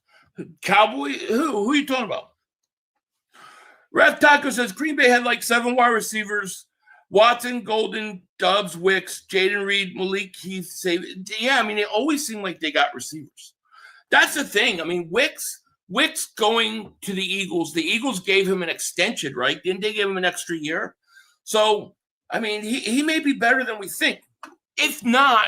Cowboy? Who are you talking about? Ref Taco says Green Bay had like 7 wide receivers. Watson, Golden, Doubs, Wicks, Jaden Reed, Malik Heath. Yeah, I mean, they always seem like they got receivers. That's the thing. I mean, Wicks going to the Eagles gave him an extension, right? Didn't they give him an extra year? So, I mean, he may be better than we think. If not,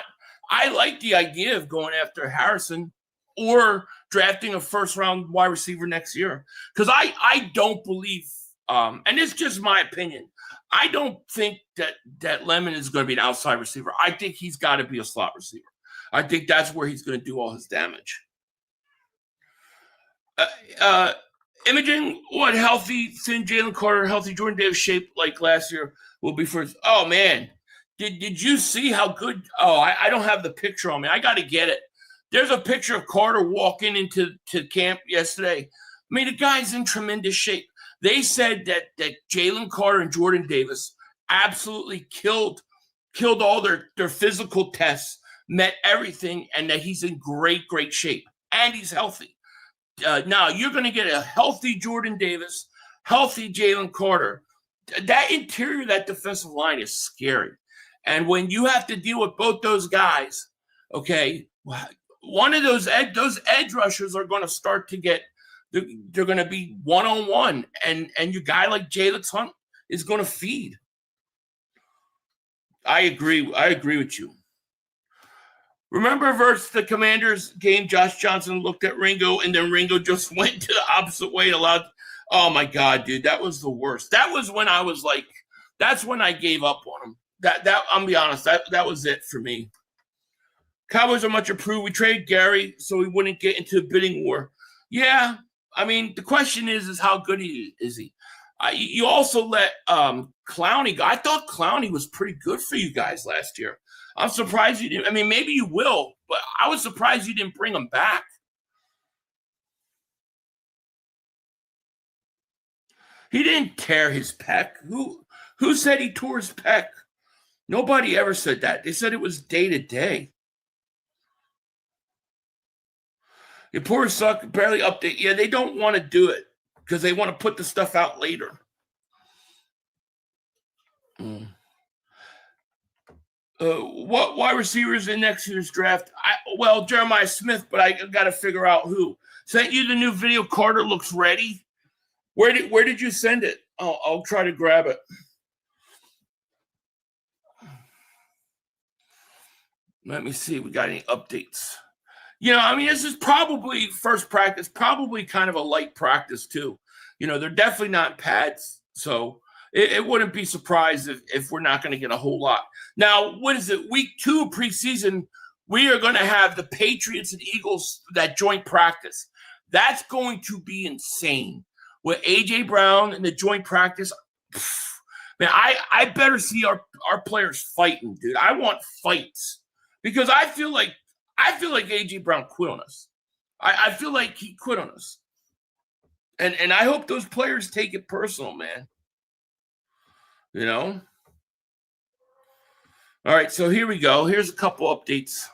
I like the idea of going after Harrison or drafting a first-round wide receiver next year. Because I don't believe, and it's just my opinion, I don't think that Lemon is going to be an outside receiver. I think he's got to be a slot receiver. I think that's where he's going to do all his damage. Imaging what healthy, thin Jalen Carter, healthy Jordan Davis shape like last year will be first. Oh, man. Did you see how good? Oh, I don't have the picture on me. I got to get it. There's a picture of Carter walking into camp yesterday. I mean, the guy's in tremendous shape. They said that Jalen Carter and Jordan Davis absolutely killed all their physical tests, met everything, and that he's in great shape. And he's healthy. Now, you're going to get a healthy Jordan Davis, healthy Jalen Carter. That interior, that defensive line is scary. And when you have to deal with both those guys, okay, one of those edge rushers are going to start to get – they're going to be one-on-one. And your guy like Jalen Hunt is going to feed. I agree with you. Remember versus the Commanders game, Josh Johnson looked at Ringo, and then Ringo just went to the opposite way and allowed – oh, my God, dude, that was the worst. That was when I was like – that's when I gave up on him. That I'm be honest, that was it for me. Cowboys are much improved. We traded Gary so we wouldn't get into a bidding war. Yeah, I mean, the question is how good is he? You also let Clowney go. I thought Clowney was pretty good for you guys last year. I'm surprised you didn't. I mean, maybe you will, but I was surprised you didn't bring him back. He didn't tear his pec. Who said he tore his pec? Nobody ever said that. They said it was day to day. The poor suck, barely update. Yeah, they don't want to do it because they want to put the stuff out later. What wide receivers in next year's draft? Jeremiah Smith, but I got to figure out who. Sent you the new video. Carter looks ready. Where did you send it? I'll try to grab it. Let me see. We got any updates? I mean, this is probably first practice, probably kind of a light practice too. They're definitely not pads, so it wouldn't be surprised if we're not going to get a whole lot. Now, what is it? Week 2 preseason, we are going to have the Patriots and Eagles, that joint practice. That's going to be insane. With A.J. Brown and the joint practice, Man, I better see our players fighting, dude. I want fights because I feel like A.J. Brown quit on us. I feel like he quit on us. And I hope those players take it personal, man. You know? All right, so here we go. Here's a couple updates.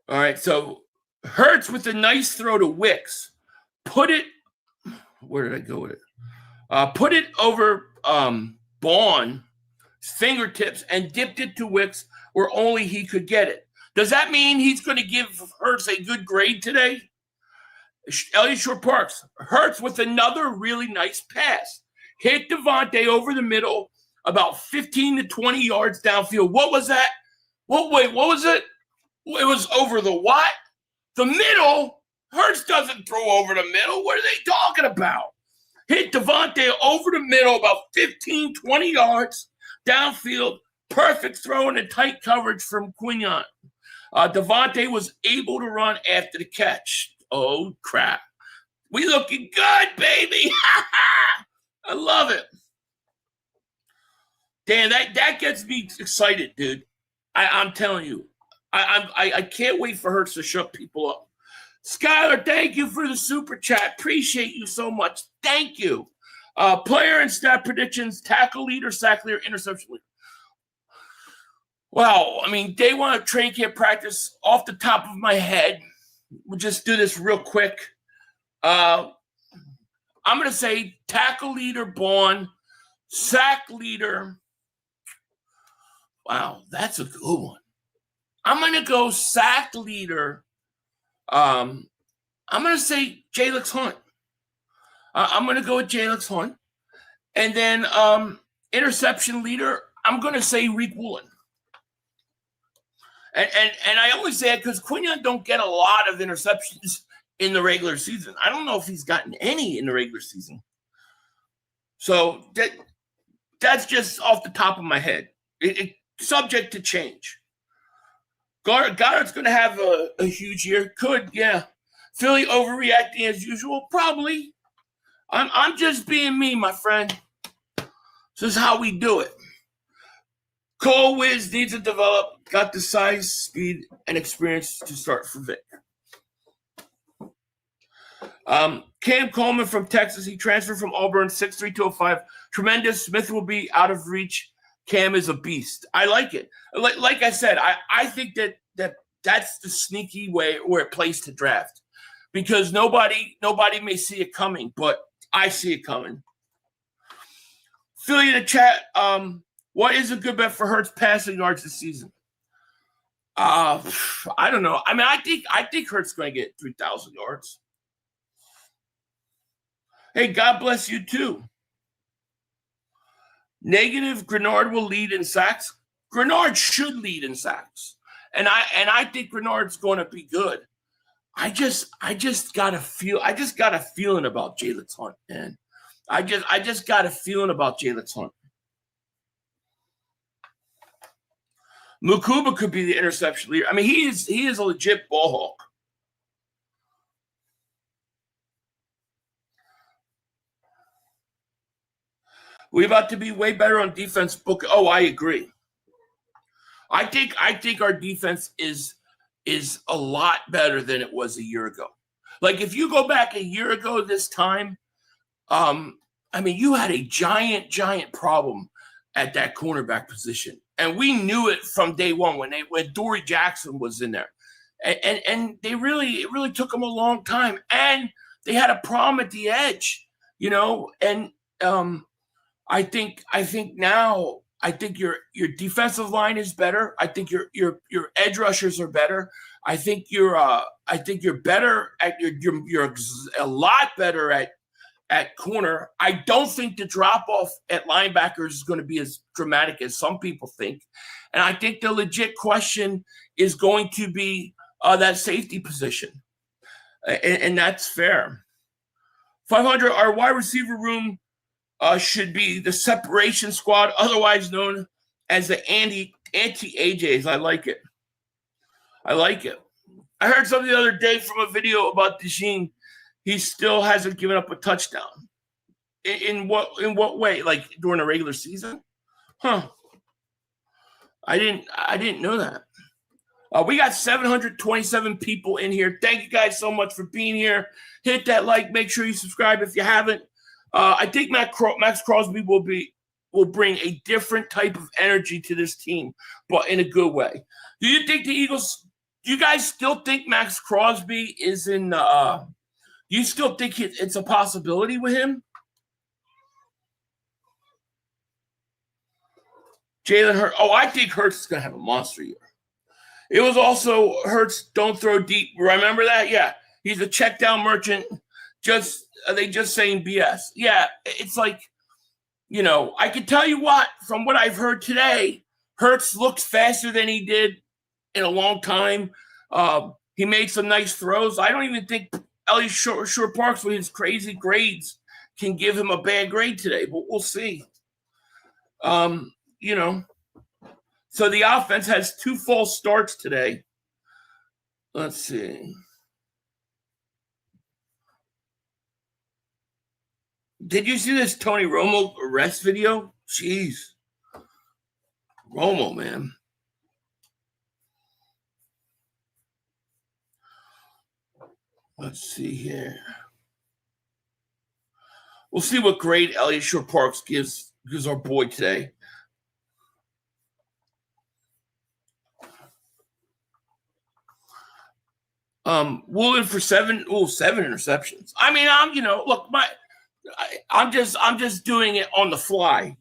All right, so Hurts with a nice throw to Wicks. Put it – where did I go with it? Put it over Baughn's fingertips and dipped it to Wicks where only he could get it. Does that mean he's going to give Hurts a good grade today? Elliot Shore Parks. Hurts with another really nice pass. Hit Devontae over the middle about 15 to 20 yards downfield. What was that? What was it? It was over the what? The middle? Hurts doesn't throw over the middle. What are they talking about? Hit Devontae over the middle about 15, 20 yards downfield. Perfect throw in the tight coverage from Quinion. Devontae was able to run after the catch. Oh, crap. We looking good, baby. I love it. Dan, that gets me excited, dude. I'm telling you. I can't wait for Hurts to shut people up. Skylar, thank you for the super chat. Appreciate you so much. Thank you. Player and stat predictions, tackle leader, sack leader, interception leader. Well, I mean, day one of training camp practice, off the top of my head, we'll just do this real quick. I'm going to say tackle leader, Baughan, sack leader. Wow, that's a good one. I'm going to go sack leader. I'm going to say Jalen Hunt. I'm going to go with Jalen Hunt. And then interception leader, I'm going to say Reek Woolen. And I always say it because Quinion don't get a lot of interceptions in the regular season. I don't know if he's gotten any in the regular season. So that's just off the top of my head. It subject to change. Goddard's going to have a huge year. Could, yeah. Philly overreacting as usual? Probably. I'm just being me, my friend. This is how we do it. Cole Wiz needs to develop. Got the size, speed, and experience to start for Vic. Cam Coleman from Texas. He transferred from Auburn, 6'3", 205. Tremendous. Smith will be out of reach. Cam is a beast. I like it. Like I said, I think that's the sneaky way where it plays to draft because nobody may see it coming, but I see it coming. Philly in the chat. What is a good bet for Hurts passing yards this season? I don't know. I mean, I think Hurts going to get 3,000 yards. Hey, God bless you too. Negative, Grenard will lead in sacks. Grenard should lead in sacks. And I think Grenard's going to be good. I just got a feeling about Jalen Hunt, man. I just got a feeling about Jalen Hunt. Mukuba could be the interception leader. I mean, he is a legit ball hawk. We're about to be way better on defense. Oh, I agree. I think our defense is a lot better than it was a year ago. Like if you go back a year ago this time, I mean, you had a giant problem at that cornerback position. And we knew it from day one when Dory Jackson was in there. And it really took them a long time. And they had a problem at the edge, you know, and I think now your defensive line is better. I think your edge rushers are better. I think you're better at you're a lot better at corner. I don't think the drop off at linebackers is going to be as dramatic as some people think. And I think the legit question is going to be that safety position. And that's fair. 500, our wide receiver room should be the separation squad, otherwise known as the anti-AJs. I like it. I heard something the other day from a video about Dejean. He still hasn't given up a touchdown. In what way? Like during a regular season? Huh. I didn't know that. We got 727 people in here. Thank you guys so much for being here. Hit that like. Make sure you subscribe if you haven't. I think Max Crosby will bring a different type of energy to this team, but in a good way. Do you think the Eagles? Do you guys still think Max Crosby is in? Do you still think it's a possibility with him? Jalen Hurts. Oh, I think Hurts is going to have a monster year. It was also Hurts don't throw deep. Remember that? Yeah. He's a check down merchant. Are they just saying BS? Yeah. It's like, I can tell you what, from what I've heard today, Hurts looks faster than he did in a long time. He made some nice throws. I don't even think Elliott Shore-Parks with his crazy grades can give him a bad grade today, but we'll see. So the offense has 2 false starts today. Let's see. Did you see this Tony Romo arrest video? Jeez. Romo, man. Let's see here. We'll see what grade Elliott Shore-Parks gives our boy today. Woolen for 7 interceptions. I mean, I'm just doing it on the fly,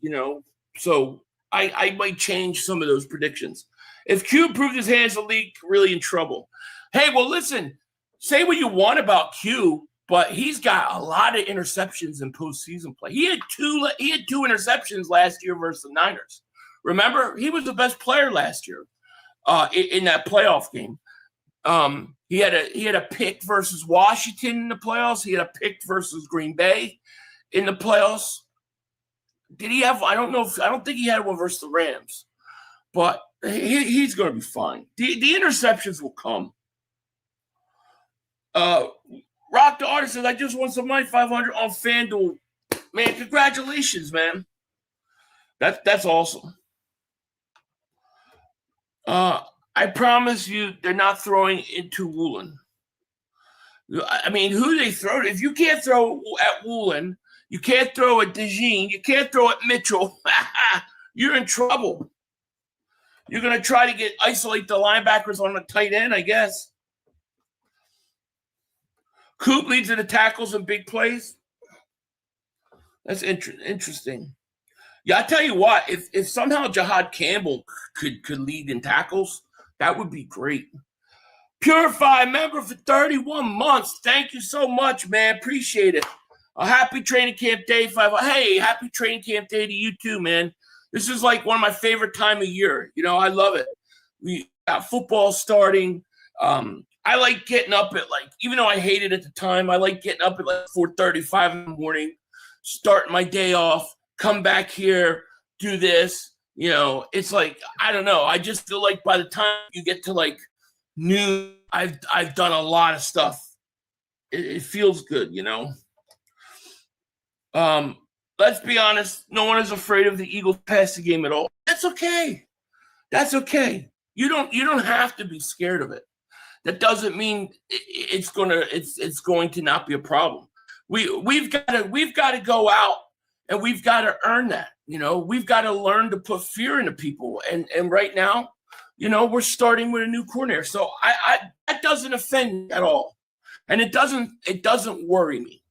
So I might change some of those predictions. If Q improved his hands, the league really in trouble. Hey, well, listen, say what you want about Q, but he's got a lot of interceptions in postseason play. He had two interceptions last year versus the Niners. Remember, he was the best player last year in that playoff game. He had a pick versus Washington in the playoffs. He had a pick versus Green Bay in the playoffs. Did he have? I don't think he had one versus the Rams, but he's going to be fine. The interceptions will come. Rock the Artist says, I just won some money, 500 on FanDuel. Man, congratulations, man. That's awesome. I promise you they're not throwing into Woolen. I mean, who do they throw to? If you can't throw at Woolen, you can't throw at Dejean, you can't throw at Mitchell, you're in trouble. You're going to try to isolate the linebackers on the tight end, I guess. Coop leads in the tackles and big plays. That's interesting. Yeah, I tell you what, if somehow Jahad Campbell could lead in tackles, that would be great. Purify member for 31 months. Thank you so much, man. Appreciate it. A happy training camp day. Hey, happy training camp day to you too, man. This is like one of my favorite time of year. I love it. We got football starting. I like getting up at even though I hated it at the time, I like getting up at 4:35 in the morning, starting my day off, come back here, do this. It's I don't know. I just feel like by the time you get to noon, I've done a lot of stuff. It feels good, Let's be honest. No one is afraid of the Eagles passing game at all. That's okay. That's okay. You don't have to be scared of it. That doesn't mean it's going to not be a problem. We've got to go out and we've got to earn that. We've got to learn to put fear into people. And right now, we're starting with a new coordinator. So that doesn't offend me at all. And it doesn't worry me.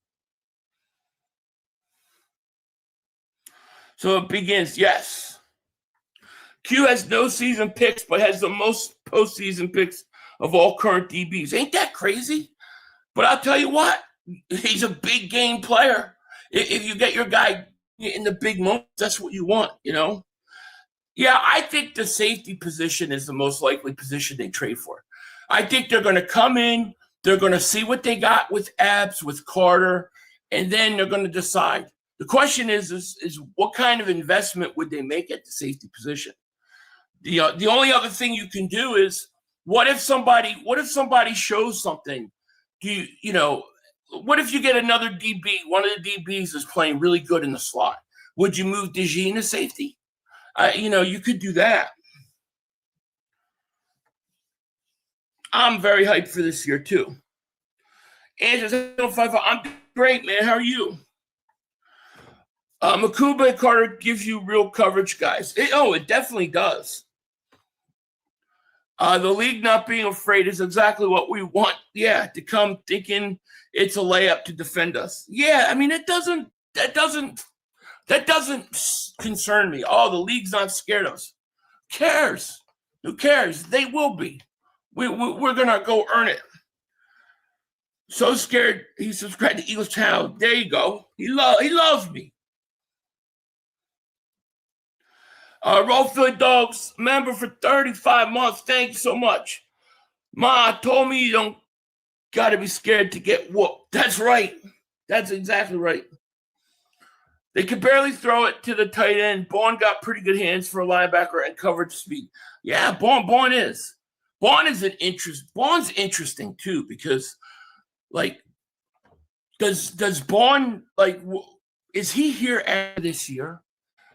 So it begins, yes. Q has no season picks, but has the most postseason picks of all current DBs. Ain't that crazy? But I'll tell you what, he's a big game player. If you get your guy in the big moments, that's what you want, Yeah, I think the safety position is the most likely position they trade for. I think they're going to come in, they're going to see what they got with Abs, with Carter, and then they're going to decide. The question is what kind of investment would they make at the safety position? The only other thing you can do is What if somebody shows something? What if you get another DB? One of the DBs is playing really good in the slot. Would you move DeJean to safety? You could do that. I'm very hyped for this year too. Andrew, I'm great, man. How are you? Makuba Carter gives you real coverage, guys. It definitely does. The league not being afraid is exactly what we want. Yeah, to come thinking it's a layup to defend us. Yeah, I mean that doesn't concern me. Oh, the league's not scared of us. Who cares? They will be. We're gonna go earn it. So scared he subscribed to Eagles channel. There you go. He loves me. Roll Philly Dogs, member for 35 months. Thank you so much. Ma told me you don't got to be scared to get whooped. That's right. That's exactly right. They could barely throw it to the tight end. Bourne got pretty good hands for a linebacker and coverage speed. Yeah, Bourne is. Bourne's interesting too because, like, does Bourne, like, is he here after this year?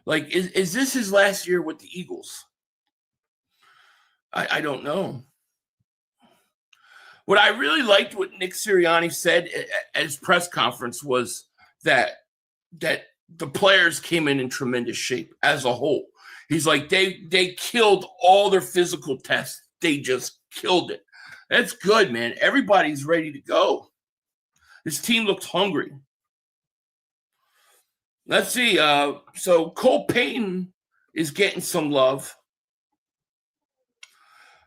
Like, is this his last year with the Eagles? I don't know. What I really liked what Nick Sirianni said at his press conference was that the players came in tremendous shape as a whole. He's like, they killed all their physical tests. They just killed it. That's good, man. Everybody's ready to go. This team looks hungry. Let's see. So Cole Payton is getting some love.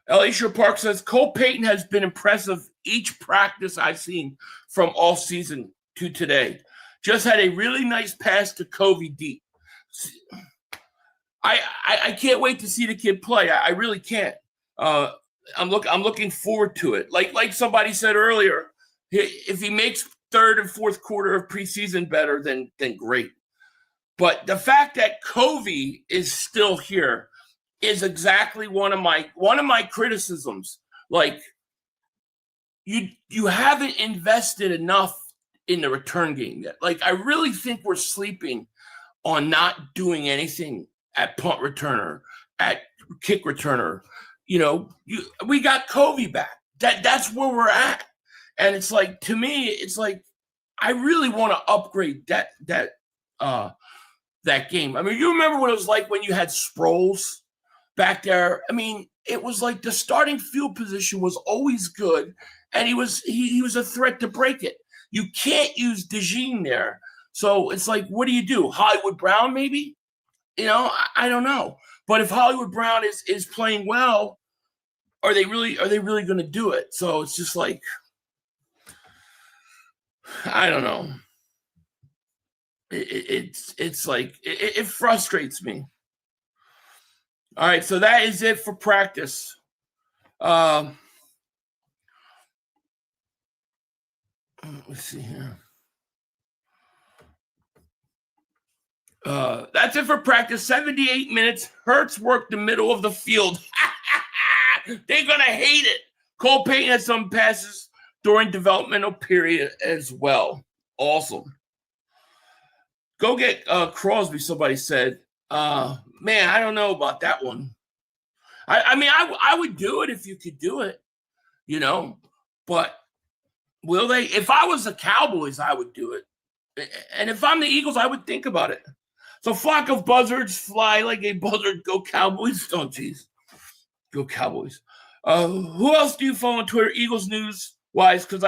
Elisha Park says, Cole Payton has been impressive each practice I've seen from all season to today. Just had a really nice pass to Covey deep. I can't wait to see the kid play. I really can't. I'm looking forward to it. Like somebody said earlier, if he makes third and fourth quarter of preseason better, then great. But the fact that Covey is still here is exactly one of my criticisms. Like, you haven't invested enough in the return game yet. Like, I really think we're sleeping on not doing anything at punt returner, at kick returner. We got Covey back. That's where we're at. And it's like, to me, it's like I really want to upgrade that game. I mean, you remember what it was like when you had Sproles back there? I mean, it was like the starting field position was always good, and he was a threat to break it. You can't use DeJean there. So it's like, what do you do? Hollywood Brown, maybe? I don't know. But if Hollywood Brown is playing well, are they really going to do it? So it's just like, I don't know. It's like it frustrates me. All right, so that is it for practice. Let's see here. That's it for practice. 78 minutes. Hurts worked the middle of the field. They're gonna hate it. Cole Payton had some passes during developmental period as well. Awesome. Go get Crosby, somebody said. Man, I don't know about that one. I mean, I would do it if you could do it, but will they? If I was the Cowboys, I would do it. And if I'm the Eagles, I would think about it. So flock of buzzards fly like a buzzard. Go Cowboys. Oh, geez. Go Cowboys. Who else do you follow on Twitter? Eagles news wise, because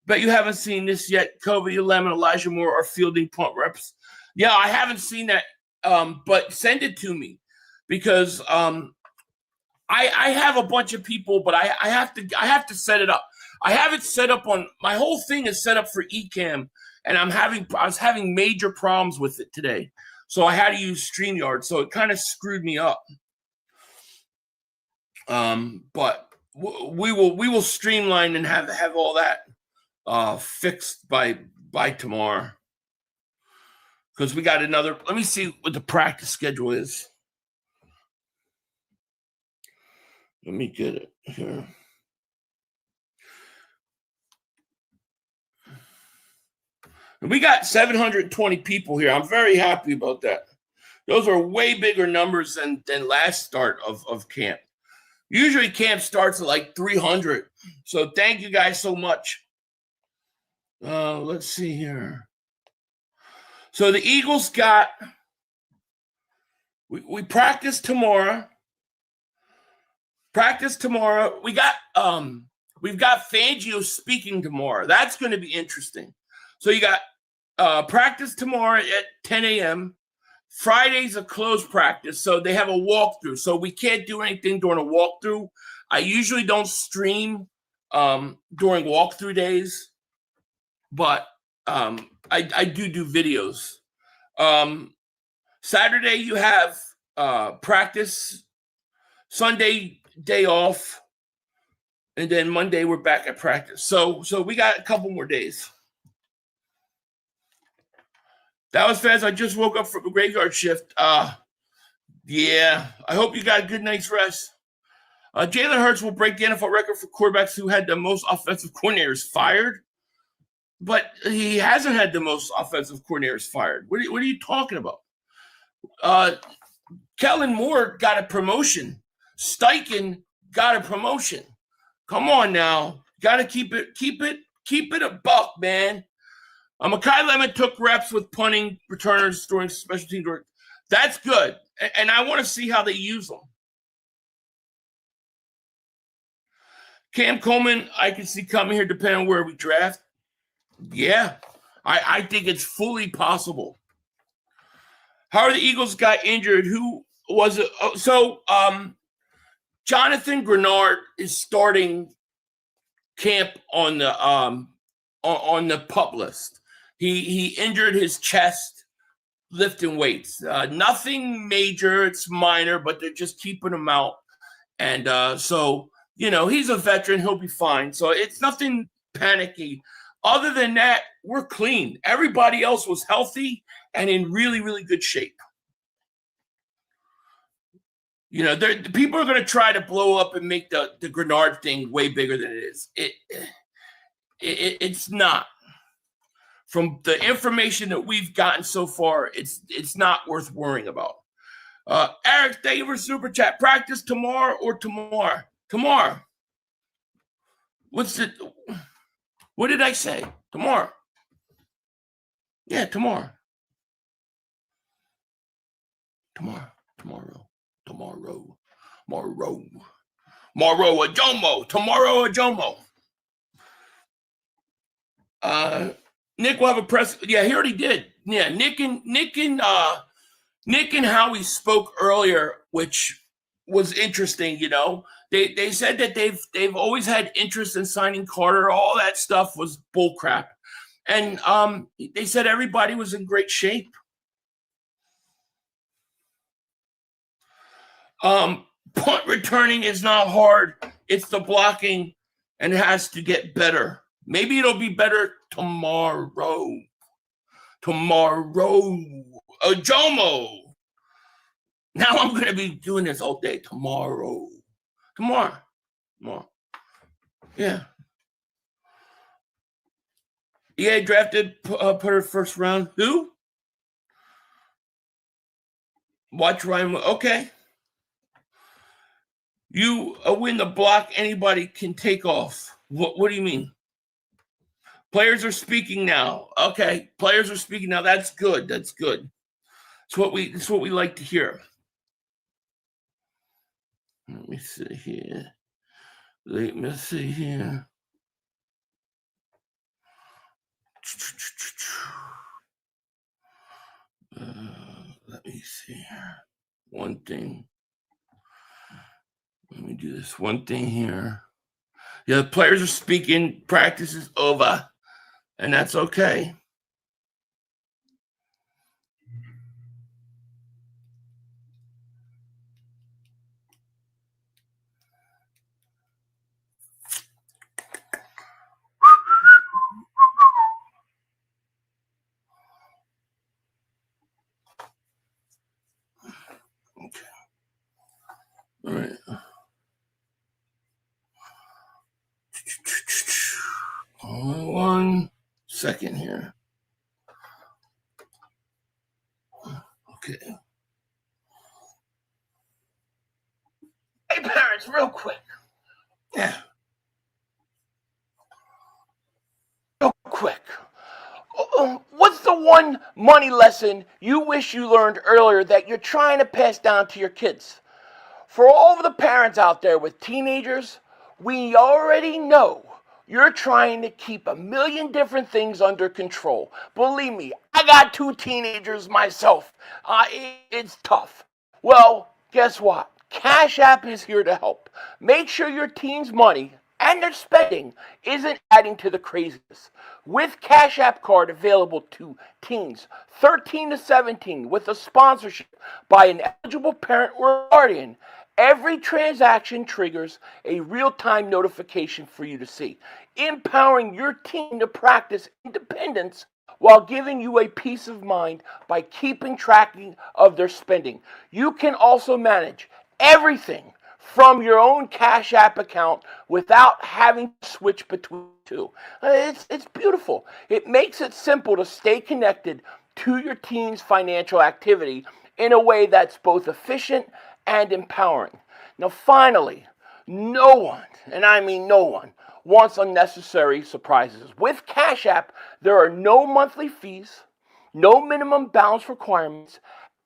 bet you haven't seen this yet. Covey, Lemon, Elijah Moore are fielding punt reps. Yeah, I haven't seen that. But send it to me because I have a bunch of people, but I have to set it up. I have it set up on my whole thing is set up for Ecamm, and I was having major problems with it today. So I had to use StreamYard. So it kind of screwed me up. But we will streamline and have all that fixed by tomorrow. Because we got another. Let me see what the practice schedule is. Let me get it. here. We got 720 people here. I'm very happy about that. Those are way bigger numbers than last start of camp. Usually camp starts at like 300. So thank you guys so much. Let's see here. So the Eagles got, we practice tomorrow. We got we've got Fangio speaking tomorrow. That's going to be interesting. So you got practice tomorrow at 10 a.m. Friday's a closed practice, so they have a walkthrough. So we can't do anything during a walkthrough. I usually don't stream during walkthrough days, but I do videos. Saturday you have practice. Sunday day off, and then Monday we're back at practice. So we got a couple more days. That was fast. I just woke up from a graveyard shift. Yeah, I hope you got a good night's rest. Jalen Hurts will break the NFL record for quarterbacks who had the most offensive coordinators fired, but he hasn't had the most offensive coordinators fired. What are you talking about? Kellen Moore got a promotion. Steichen got a promotion. Come on now. Got to keep it a buck, man. Mekhi Lemon took reps with punting returners during special teams work. That's good. And I want to see how they use them. Cam Coleman, I can see coming here depending on where we draft. Yeah, I think it's fully possible. How are the Eagles got injured? Who was it? So Jonathan Grenard is starting camp on the pup list. He injured his chest lifting weights. Nothing major, it's minor, but they're just keeping him out. And so, he's a veteran, he'll be fine. So it's nothing panicky. Other than that, we're clean. Everybody else was healthy and in really, really good shape. People are going to try to blow up and make the Grenard thing way bigger than it is. It's not. From the information that we've gotten so far, it's not worth worrying about. Eric, thank you for super chat. Practice tomorrow or tomorrow? Tomorrow. What did I say? Tomorrow. Yeah, tomorrow. Tomorrow. Ajomo. Tomorrow, Ajomo. Nick will have a press. Yeah, he already did. Yeah, Nick and Howie spoke earlier, which was interesting. They said that they've always had interest in signing Carter. All that stuff was bullcrap, and they said everybody was in great shape. Punt returning is not hard. It's the blocking, and it has to get better. Maybe it'll be better tomorrow. Jomo. Now I'm going to be doing this all day. Tomorrow. Yeah. EA drafted Putter first round. Who? Watch Ryan. Okay. You win the block, anybody can take off. What do you mean? Players are speaking now. Okay, players are speaking now. That's good. It's what we like to hear. Let me see here. Let me see here. One thing. Let me do this one thing here. Yeah, the players are speaking. Practice is over, and that's okay. Okay. All right. 1 second here. Okay. Hey, parents, real quick. Yeah. Real quick. What's the one money lesson you wish you learned earlier that you're trying to pass down to your kids? For all of the parents out there with teenagers, we already know you're trying to keep a million different things under control. Believe me, I got 2 teenagers myself. It's tough. Well, guess what? Cash App is here to help. Make sure your teen's money and their spending isn't adding to the craziness. With Cash App card available to teens 13 to 17 with a sponsorship by an eligible parent or guardian, every transaction triggers a real-time notification for you to see, empowering your teen to practice independence while giving you a peace of mind by keeping track of their spending. You can also manage everything from your own Cash App account without having to switch between two. It's beautiful. It makes it simple to stay connected to your teen's financial activity in a way that's both efficient and empowering. Now, finally, no one, and I mean no one, wants unnecessary surprises. With Cash App, there are no monthly fees, no minimum balance requirements,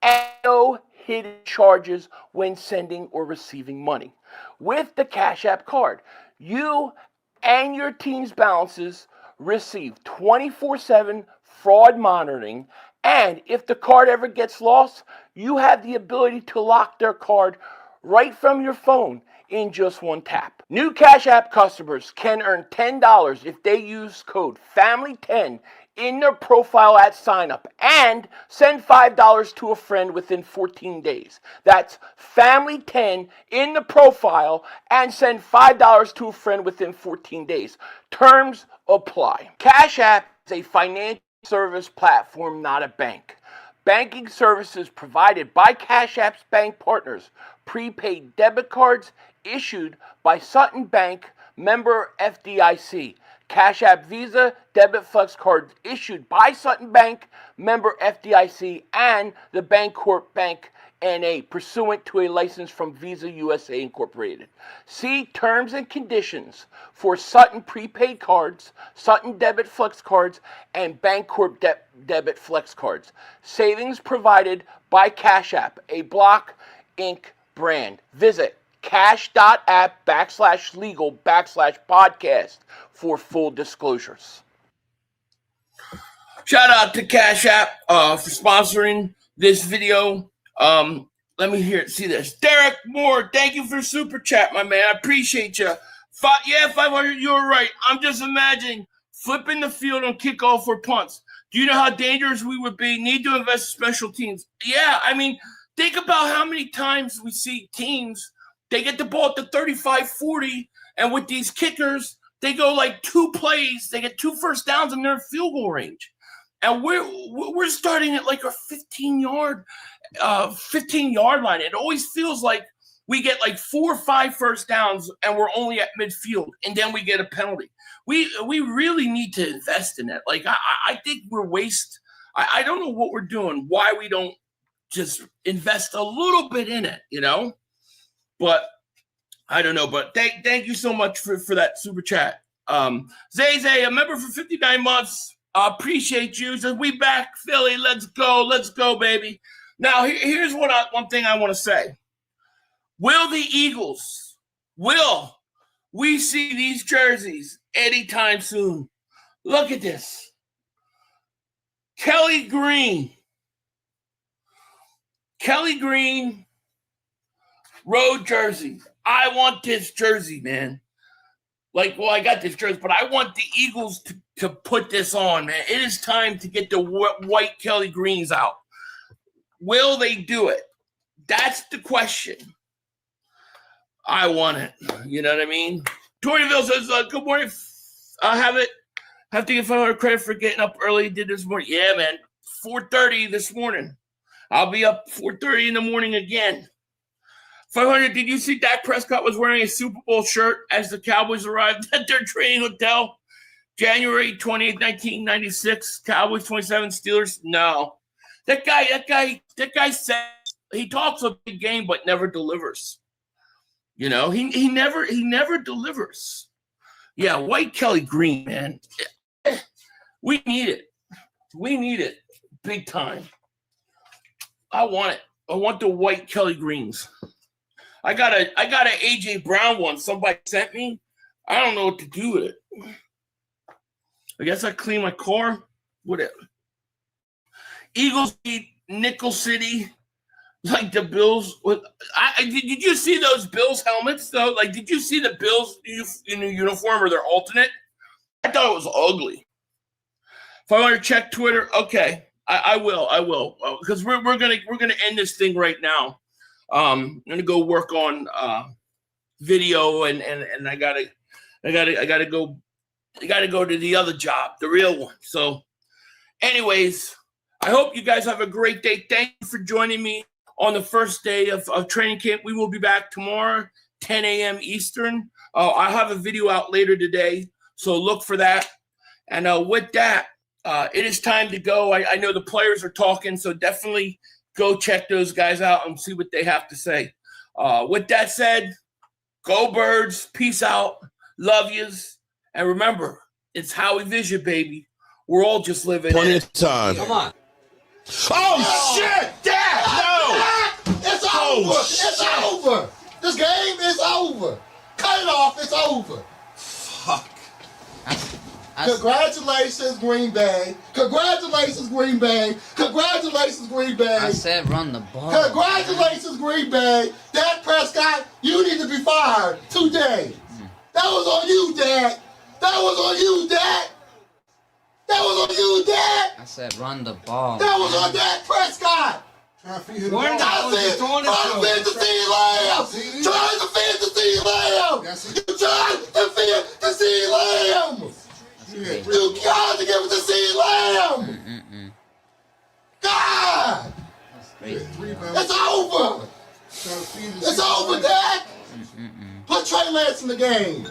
and no hidden charges when sending or receiving money. With the Cash App card, you and your teen's balances receive 24/7 fraud monitoring, and if the card ever gets lost, you have the ability to lock their card right from your phone in just one tap. New Cash App customers can earn $10 if they use code FAMILY10 in their profile at sign up and send $5 to a friend within 14 days. That's FAMILY10 in the profile and send $5 to a friend within 14 days. Terms apply. Cash App is a financial service platform, not a bank. Banking services provided by Cash App's bank partners. Prepaid debit cards issued by Sutton Bank, member FDIC. Cash App Visa debit flex cards issued by Sutton Bank, member FDIC, and the Bancorp Bank N.A. pursuant to a license from Visa USA Incorporated. See terms and conditions for Sutton prepaid cards, Sutton debit flex cards, and Bancorp debit flex cards. Savings provided by Cash App, a Block Inc. brand. Visit cash.app/legal/podcast for full disclosures. Shout out to Cash App for sponsoring this video. Let me see this. Derek Moore, thank you for super chat, my man. I appreciate you. 500, you were right. I'm just imagining flipping the field on kickoff or punts. Do you know how dangerous we would be? Need to invest in special teams. Yeah, I mean, think about how many times we see teams, they get the ball at the 35-40, and with these kickers, they go like 2 plays, they get 2 first downs, and they're in field goal range. And we're starting at like a 15-yard line. It always feels like we get like 4 or 5 first downs, and we're only at midfield, and then we get a penalty. We really need to invest in that. Like I think we're I don't know what we're doing. Why we don't just invest a little bit in it, you know? But I don't know. But thank you so much for that super chat. Zay, a member for 59 months. Appreciate you. So we back, Philly. Let's go, baby. Now here's one thing I want to say. Will the Eagles we see these jerseys anytime soon? Look at this. Kelly Green road jersey. I want this jersey, man. I got this jersey, but I want the Eagles to put this on, man. It is time to get the white Kelly Greens out. Will they do it? That's the question. I want it. You know what I mean? Torneville says, good morning. I have to give 500 credit for getting up early. Did this morning. Yeah, man. 4:30 this morning. I'll be up 4:30 in the morning again. 500, did you see Dak Prescott was wearing a Super Bowl shirt as the Cowboys arrived at their training hotel? January 28th, 1996, Cowboys 27, Steelers. No. That guy says he talks a big game but never delivers. You know, he never delivers. Yeah, White Kelly Green, man. We need it. We need it big time. I want it. I want the White Kelly Greens. I got a AJ Brown one somebody sent me. I don't know what to do with it. I guess I clean my car. Whatever. Eagles beat Nickel City like the Bills. Did you see those Bills helmets though? Like, did you see the Bills in a uniform or their alternate? I thought it was ugly. If I want to check Twitter, okay, I will, because we're gonna end this thing right now. I'm gonna go work on video and I gotta go to the other job, the real one. So, anyways, I hope you guys have a great day. Thank you for joining me on the first day of training camp. We will be back tomorrow, 10 a.m. Eastern. I'll have a video out later today, so look for that. And with that, it is time to go. I know the players are talking, so definitely go check those guys out and see what they have to say. With that said, go Birds. Peace out. Love yous. And remember, it's how we vision, baby. We're all just living Plenty in of time. Come on. Oh, shit! Dad! No! It's over. Oh, It's shit. over. This game is over. Cut it off. It's over. Fuck. Congratulations, Green Bay. Congratulations, Green Bay. Congratulations, Green Bay. I said run the ball. Congratulations, Green Bay. Dak Prescott, you need to be fired today. That was on you, Dak. That was on you, Dak. That was on you, Dak. I said run the ball. That was on Dak Prescott. Trying to Trying to defend the C Lamb. Trying to defend the C Lamb. You trying to defend the C Lamb. You got to give it to C Lamb. God. That's crazy. It's over. It's over, Dak. Put Trey Lance in the game.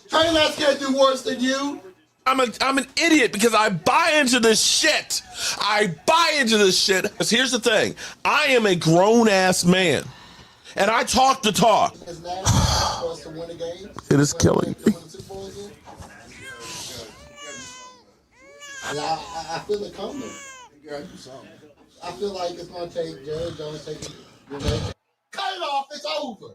Trey Lance can't do worse than you. I'm an idiot because I buy into this shit. I buy into this shit. Because here's the thing. I am a grown-ass man. And I talk the talk. It's nasty for us to win a game. It is killing me. I feel it coming. I feel like it's going to take Jerry Jones taking. Cut it off. It's over.